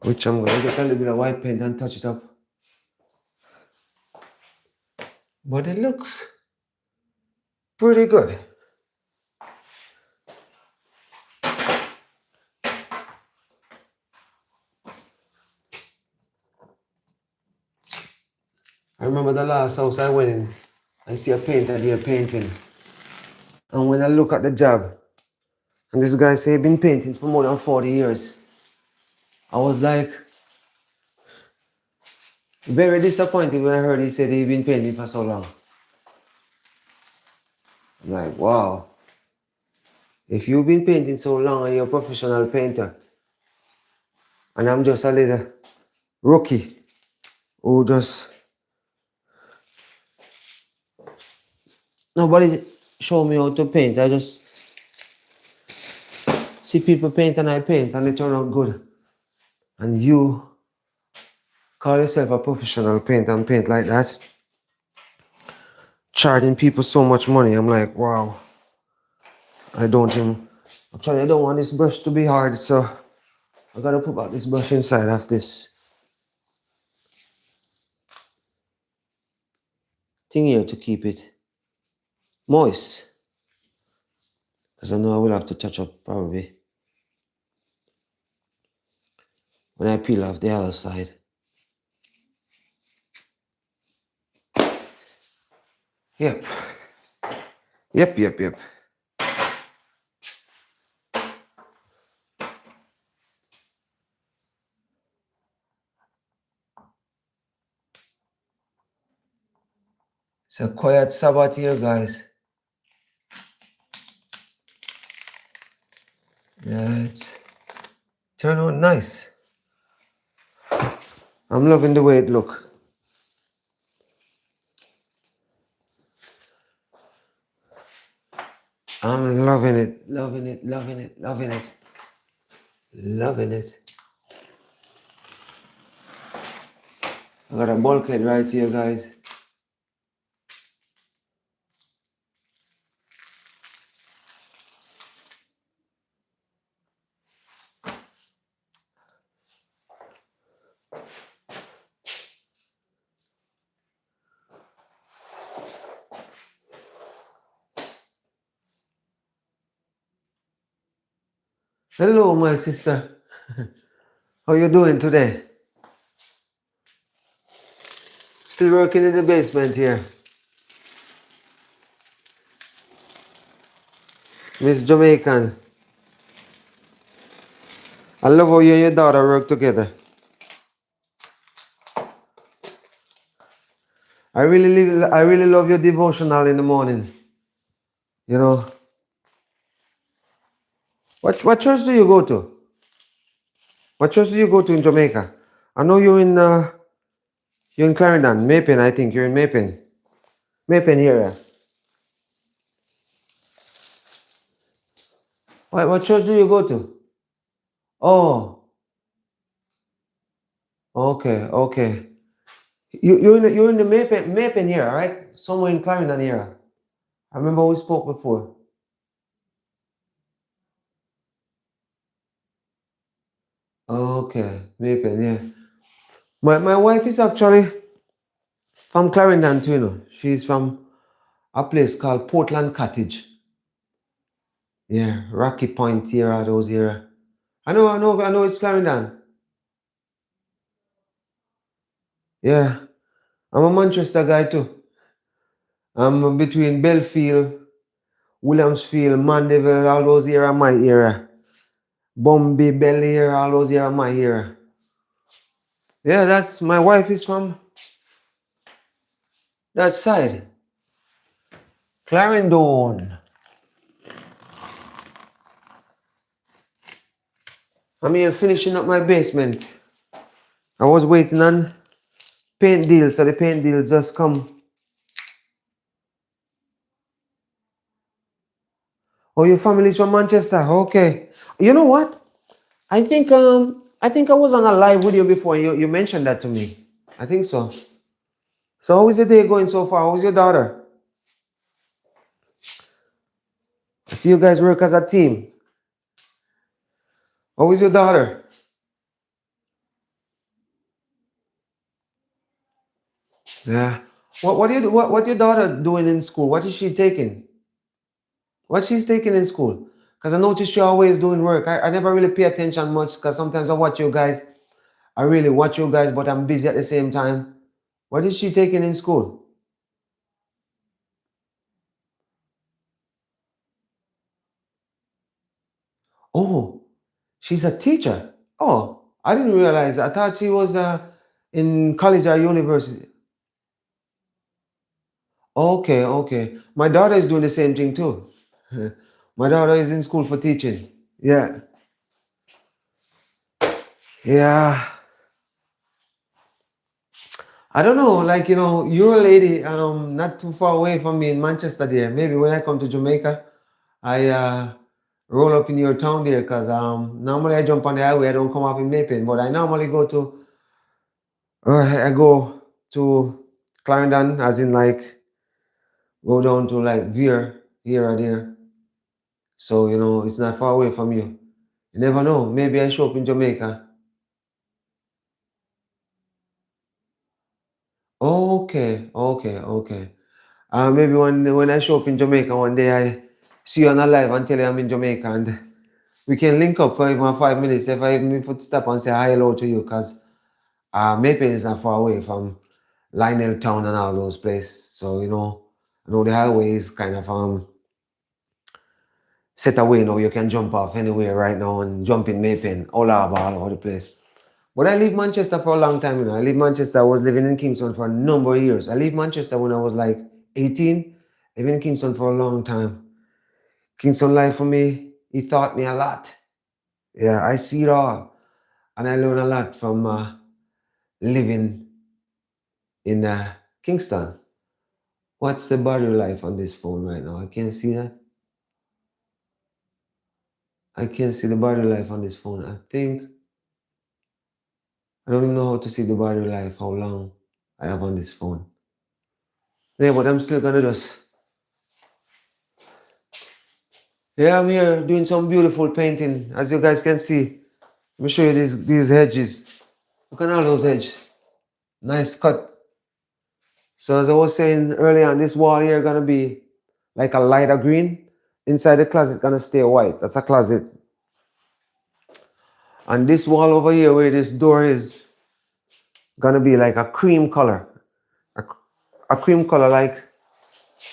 which I'm gonna get a little bit of white paint and touch it up. But it looks pretty good. I remember the last house I went in, I see a painter there painting. And when I look at the job, and this guy say he been painting for more than 40 years, I was like very disappointed when I heard he said he been painting for so long. I'm like, wow. If you've been painting so long and you're a professional painter, and I'm just a little rookie who just, nobody show me how to paint. I just see people paint and I paint and they turn out good. And you call yourself a professional painter and paint like that, charging people so much money. I'm like, wow. I don't want this brush to be hard, so I gotta put back this brush inside of this thing here to keep it moist. Because I know I will have to touch up probably when I peel off the other side. Yep. Yep. It's a quiet Sabbath here, guys. Yeah, it's turned out nice. I'm loving the way it look. I'm loving it, loving it, loving it, loving it, loving it. I got a bulkhead right here, guys. Hello, my sister. How you doing today? Still working in the basement here. Miss Jamaican. I love how you and your daughter work together. I really love your devotional in the morning. You know. What church do you go to? What church do you go to in Jamaica? I know you're in Clarendon, Mapen, I think. You're in Mapen. Mapen area. What church do you go to? Oh, okay, okay. You're in the Mapen here, right? Somewhere in Clarendon area. I remember we spoke before. Okay, Mapen, yeah. My wife is actually from Clarendon too, you know. She's from a place called Portland Cottage. Yeah, Rocky Point here, those here. I know it's Clarendon. Yeah, I'm a Manchester guy too. I'm between Belfield, Williamsfield, Mandeville, all those here are my area. Bombay, Bel Air, all those here are my area. Yeah, that's my wife is from that side. Clarendon. I'm here finishing up my basement. I was waiting on paint deals, so the paint deals just come. Oh, your family's from Manchester. Okay. You know what? I think I was on a live video before. You mentioned that to me. I think so. So how is the day going so far? How's your daughter? I see you guys work as a team. How is your daughter? Yeah. What your daughter doing in school? What is she taking? What she's taking in school? Because I notice she always doing work. I never really pay attention much because sometimes I watch you guys. I really watch you guys, but I'm busy at the same time. What is she taking in school? Oh, she's a teacher. Oh, I didn't realize. I thought she was in college or university. Okay, okay. My daughter is doing the same thing too. My daughter is in school for teaching. Yeah, yeah. I don't know, like you're a lady, not too far away from me in Manchester there. Maybe when I come to Jamaica, I roll up in your town there because normally I jump on the highway, I don't come up in Mapen, but I normally I go to Clarendon, as in like go down to like Veer here or there. So it's not far away from you. You never know. Maybe I show up in Jamaica. Okay, okay, okay. Maybe when I show up in Jamaica one day, I see you on a live and tell you I'm in Jamaica, and we can link up for even 5 minutes if I even put stop and say hi hello to you, because Maple is not far away from Lionel Town and all those places. So I know the highway is kind of set away now. You can jump off anywhere right now and jump in Maple, all over the place. But I lived Manchester for a long time. I lived Manchester. I was living in Kingston for a number of years. I lived Manchester when I was like 18. I've been in Kingston for a long time. Kingston life for me, he taught me a lot. Yeah, I see it all. And I learn a lot from living in Kingston. What's the battery life on this phone right now? I can't see that. I can't see the battery life on this phone. I think I don't even know how to see the battery life, how long I have on this phone. Yeah, but I'm still gonna just. Yeah, I'm here doing some beautiful painting, as you guys can see. Let me show you these hedges. Look at all those hedges. Nice cut. So as I was saying earlier on, this wall here gonna be like a lighter green. Inside the closet gonna stay white. That's a closet. And this wall over here where this door is gonna be like a cream color. A, a cream color like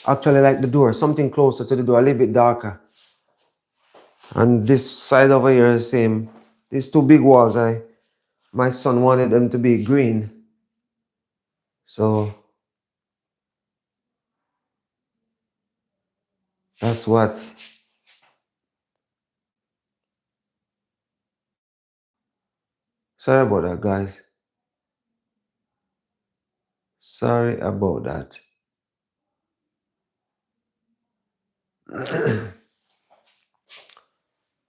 actually like the door, something closer to the door, a little bit darker. And this side over here is the same. These two big walls, my son wanted them to be green. So that's what. Sorry about that, guys. Sorry about that.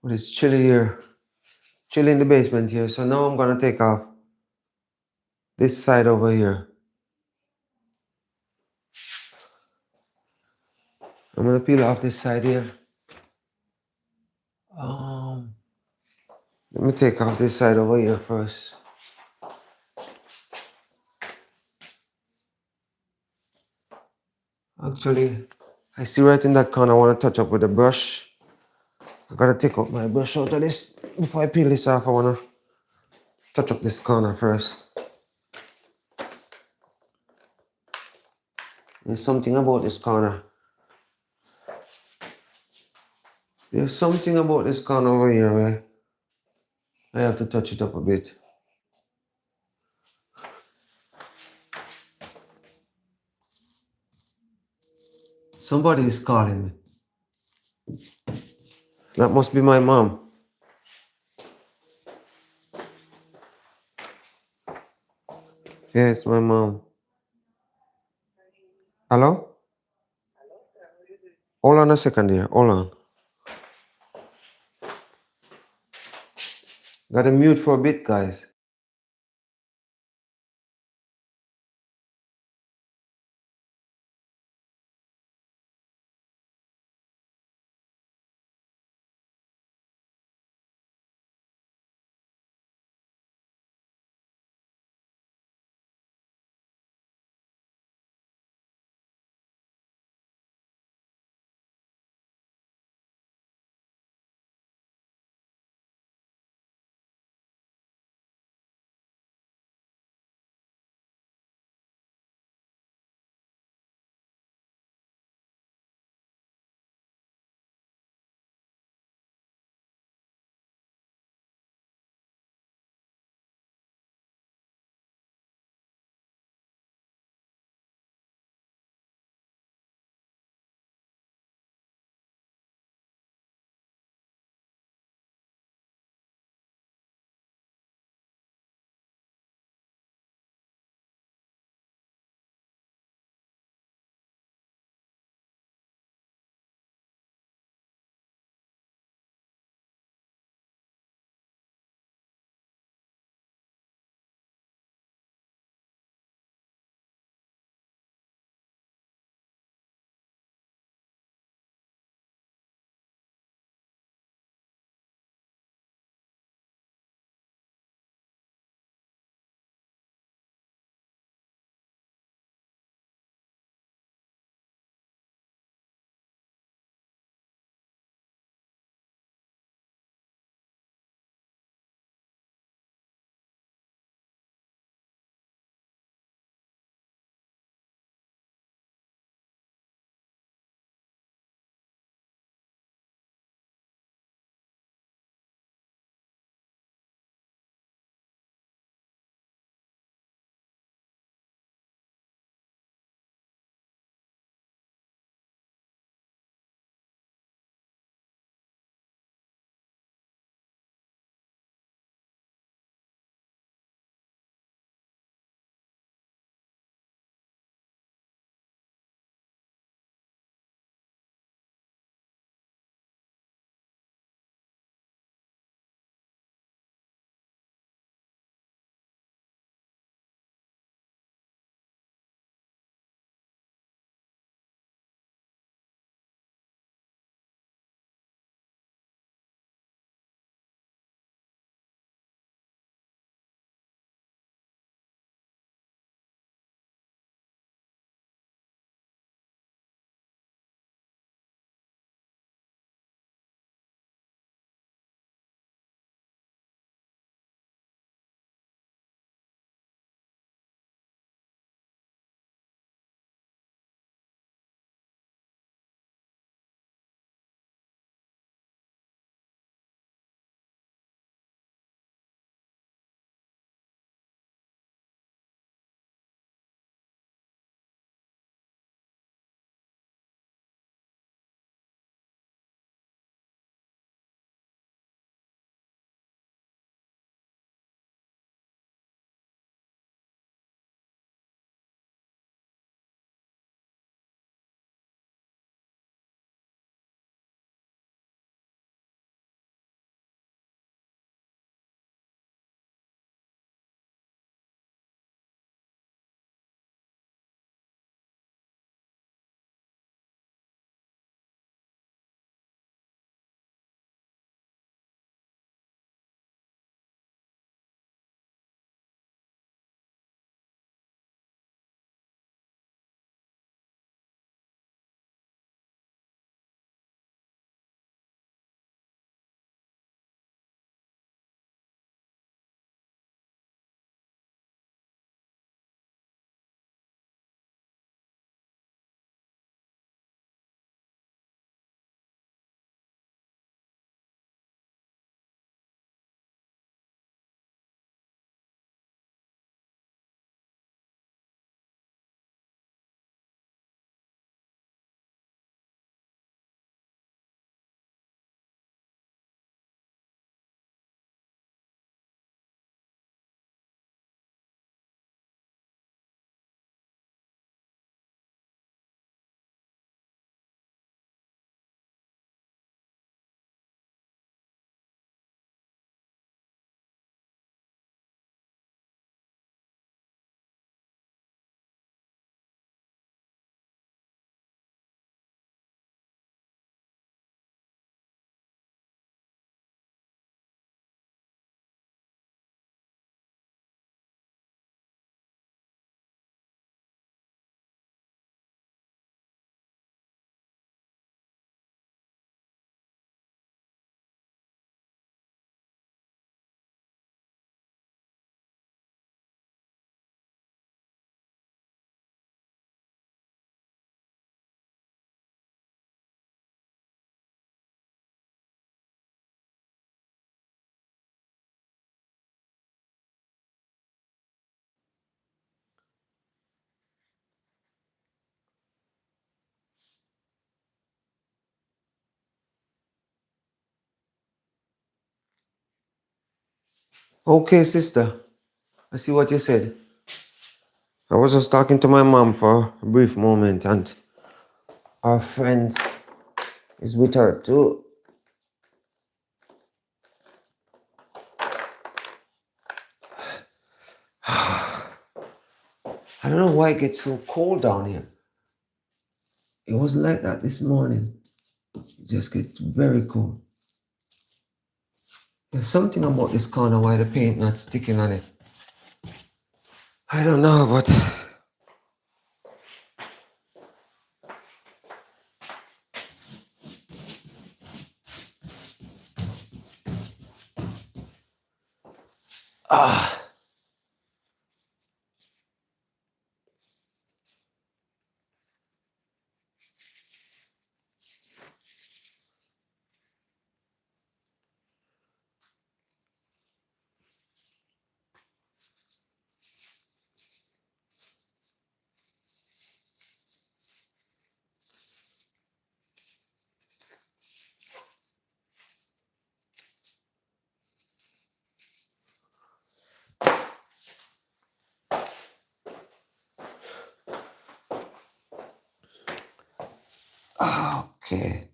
But it's chilly here. Chilly in the basement here. So now I'm gonna take off this side over here. I'm gonna peel off this side here. Um, Let me take off this side over here first. Actually, I see right in that corner I want to touch up with a brush. I gotta take out my brush out of this. Before I peel this off, I wanna touch up this corner first. There's something about this corner. There's something about this corner over here where I have to touch it up a bit. Somebody is calling me. That must be my mom. Yeah, it's my mom. Hello? Hold on a second here. Hold on. Gotta mute for a bit, guys. Okay, sister. I see what you said. I was just talking to my mom for a brief moment, and our friend is with her too. I don't know why it gets so cold down here. It wasn't like that this morning. It just gets very cold. There's something about this corner why the paint not sticking on it. I don't know, but ah, okay.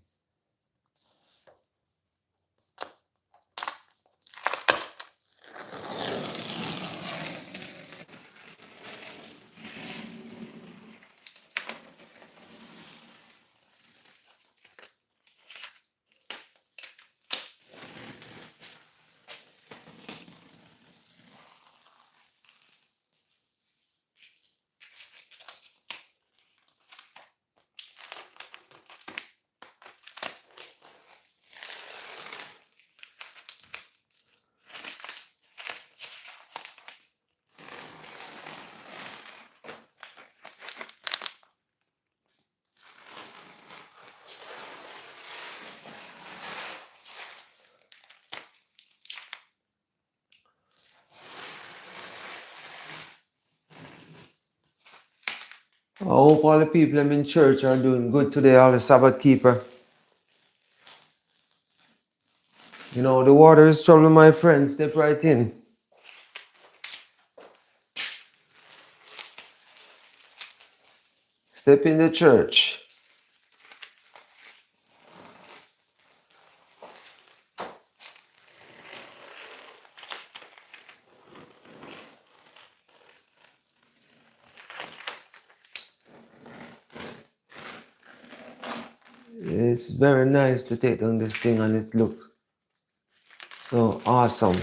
I hope all the people I'm in church are doing good today, all the Sabbath keeper. You know, the water is trouble, my friend. Step right in. Step in the church. It's very nice to take down this thing and it looks so awesome.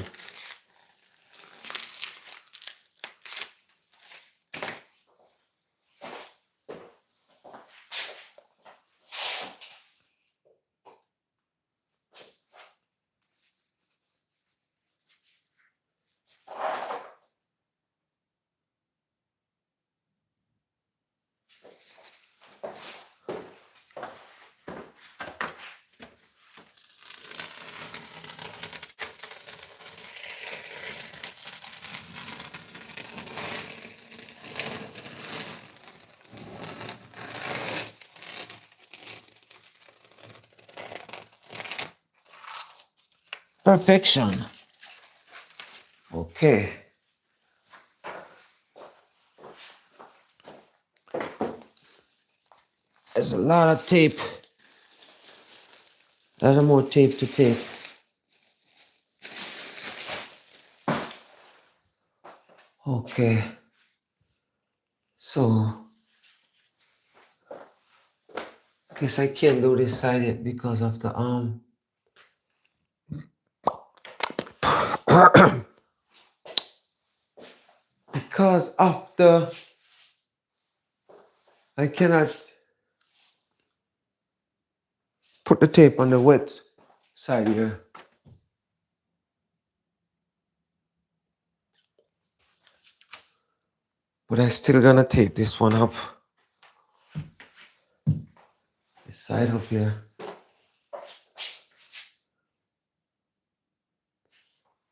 Perfection. Okay. There's a lot of tape. A lot more tape to tape. Okay. So, I guess I can't do this side yet because of the because of the I cannot put the tape on the wet side here. But I still gonna tape this one up. This side up here.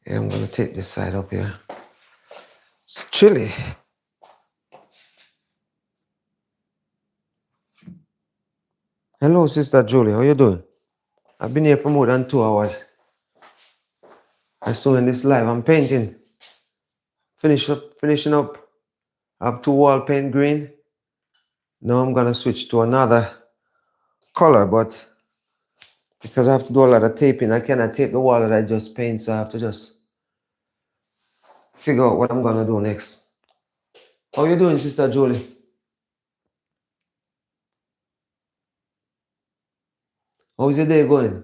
Yeah, I'm gonna tape this side up here. It's chilly. Hello, Sister Julie. How you doing? I've been here for more than 2 hours. I saw in this live. I'm painting. Finishing up. I have two wall paint green. Now I'm gonna switch to another color, but because I have to do a lot of taping, I cannot tape the wall that I just paint, so I have to just figure out what I'm gonna do next. How you doing, Sister Julie? How's your day going?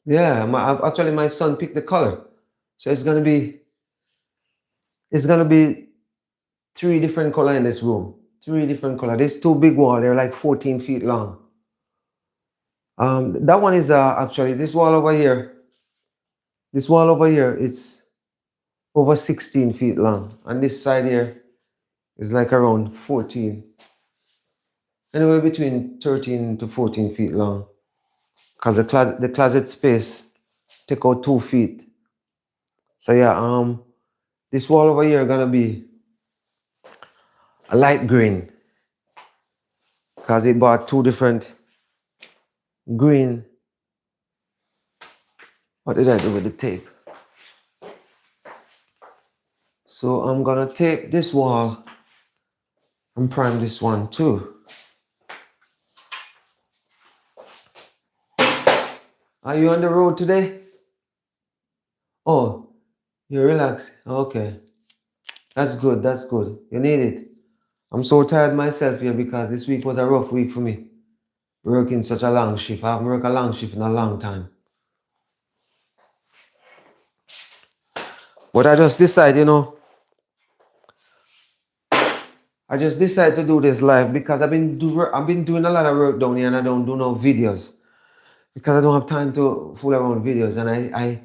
Yeah, actually my son picked the color, so it's gonna be three different color in this room. Three different color. There's two big wall. They're like 14 feet long. That one is actually this wall over here. This wall over here, it's over 16 feet long, and this side here is like around 14, anywhere between 13 to 14 feet long. Cause the closet space take out 2 feet. So yeah, this wall over here gonna be a light green, cause it bought two different green. What did I do with the tape? So I'm gonna tape this wall and prime this one too. Are you on the road today? Oh, you're relaxed. Okay. That's good. That's good. You need it. I'm so tired myself here because this week was a rough week for me. Working such a long shift. I haven't worked a long shift in a long time. But I just decided, I just decided to do this live because I've been doing a lot of work down here and I don't do no videos because I don't have time to fool around with videos. And I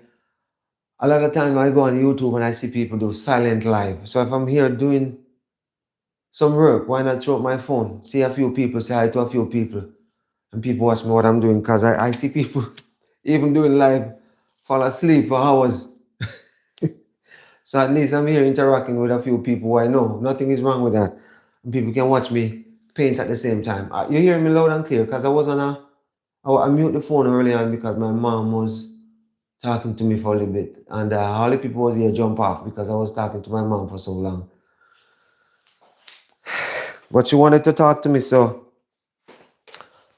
a lot of time I go on YouTube and I see people do silent live. So if I'm here doing some work, why not throw up my phone, see a few people, say hi to a few people, and people watch me what I'm doing because I see people even doing live fall asleep for hours. So at least I'm here interacting with a few people who I know. Nothing is wrong with that. And people can watch me paint at the same time. You hear me loud and clear because I mute the phone early on because my mom was talking to me for a little bit. And all the people was here jump off because I was talking to my mom for so long. But she wanted to talk to me, so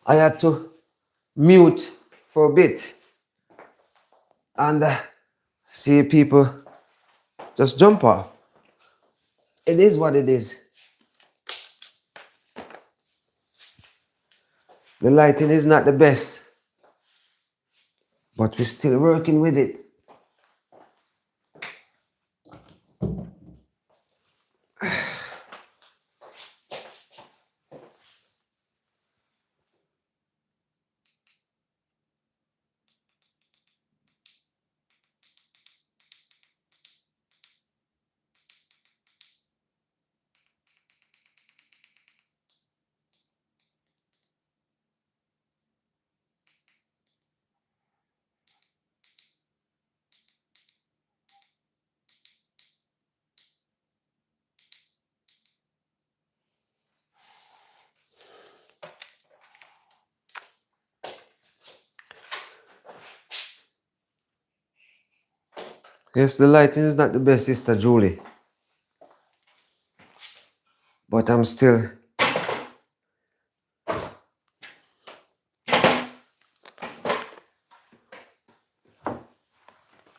I had to mute for a bit. And see people just jump off. It is what it is. The lighting is not the best, but we're still working with it. Yes, the lighting is not the best, Sister Julie, but I'm still.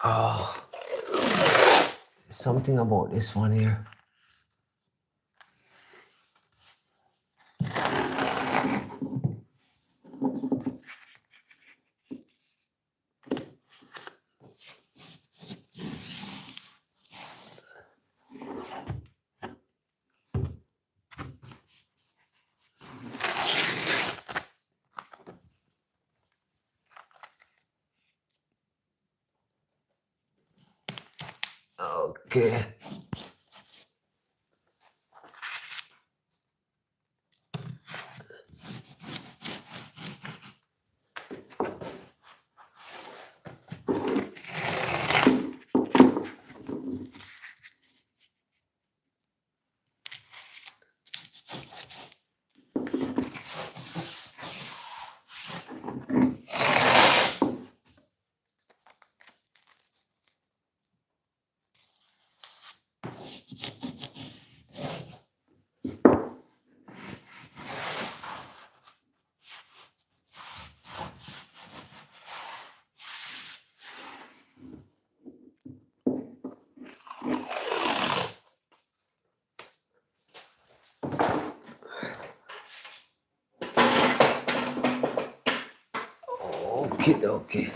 Oh, something about this one here. Okay. Okay.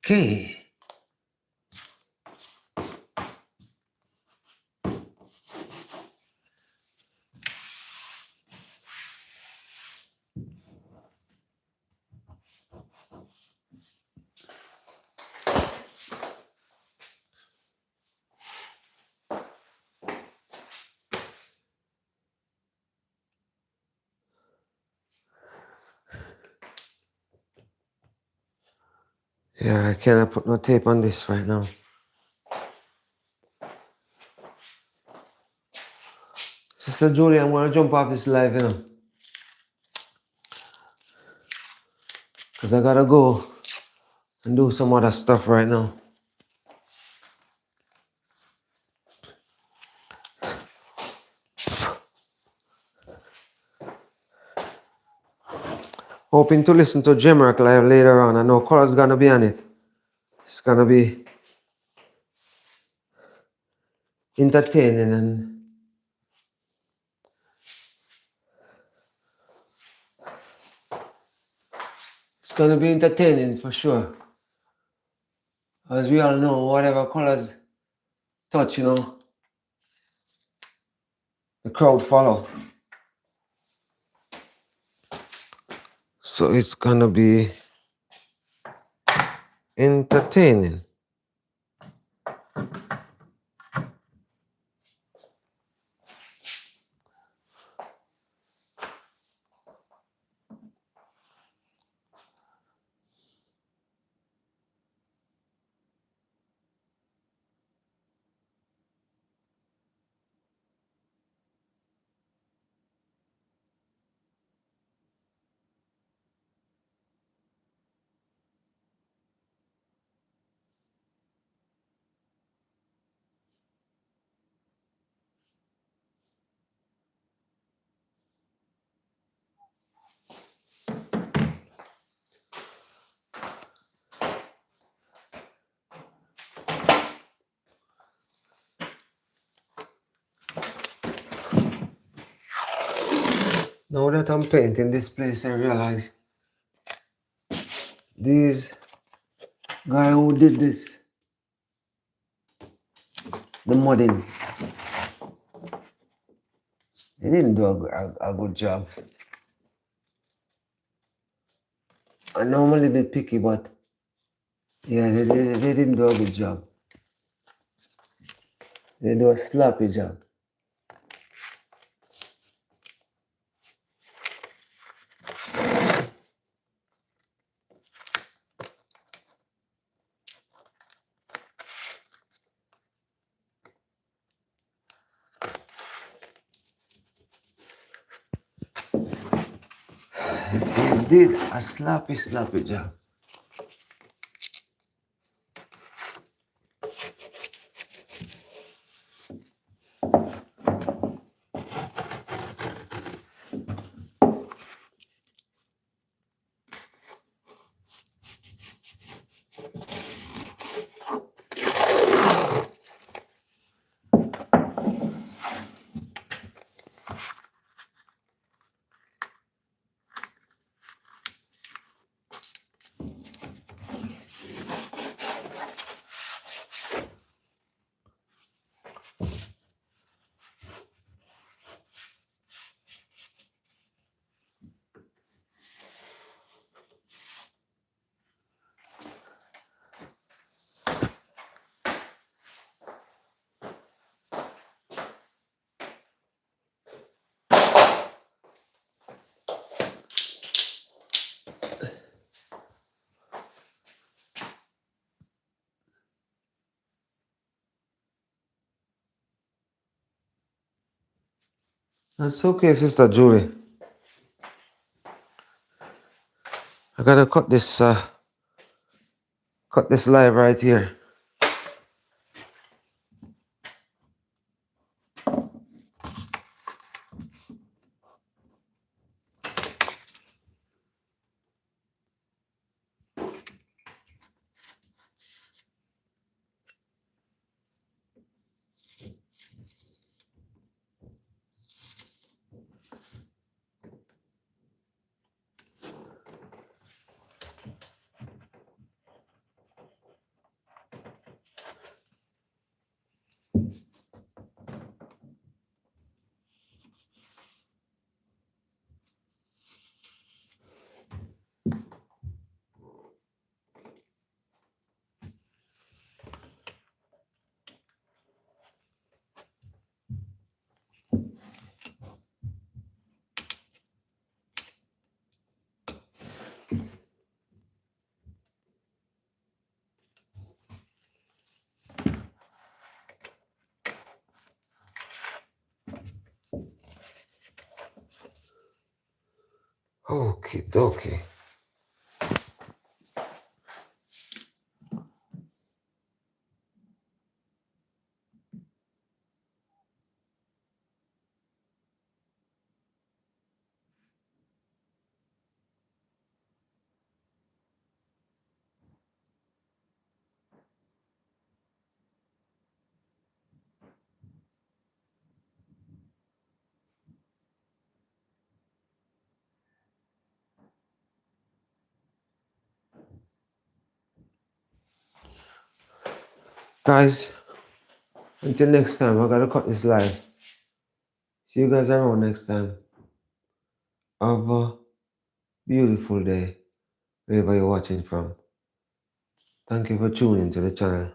Okay. Yeah, I cannot put no tape on this right now. Sister Julie, I'm gonna jump off this live, because I gotta go and do some other stuff right now. Hoping to listen to Jimmerk live later on. I know Color's gonna be on it. It's gonna be entertaining and it's gonna be entertaining for sure. As we all know, whatever Colors touch, the crowd follow. So it's gonna be entertaining. Now that I'm painting this place, I realize these guy who did this, the mudding, they didn't do a good job. I normally be picky, but yeah, they didn't do a good job. They do a sloppy job. They did a sloppy job. That's okay, Sister Julie. I gotta cut this live right here. Okay, dokie. Guys, until next time, I gotta cut this live. See you guys around next time. Have a beautiful day, wherever you're watching from. Thank you for tuning to the channel.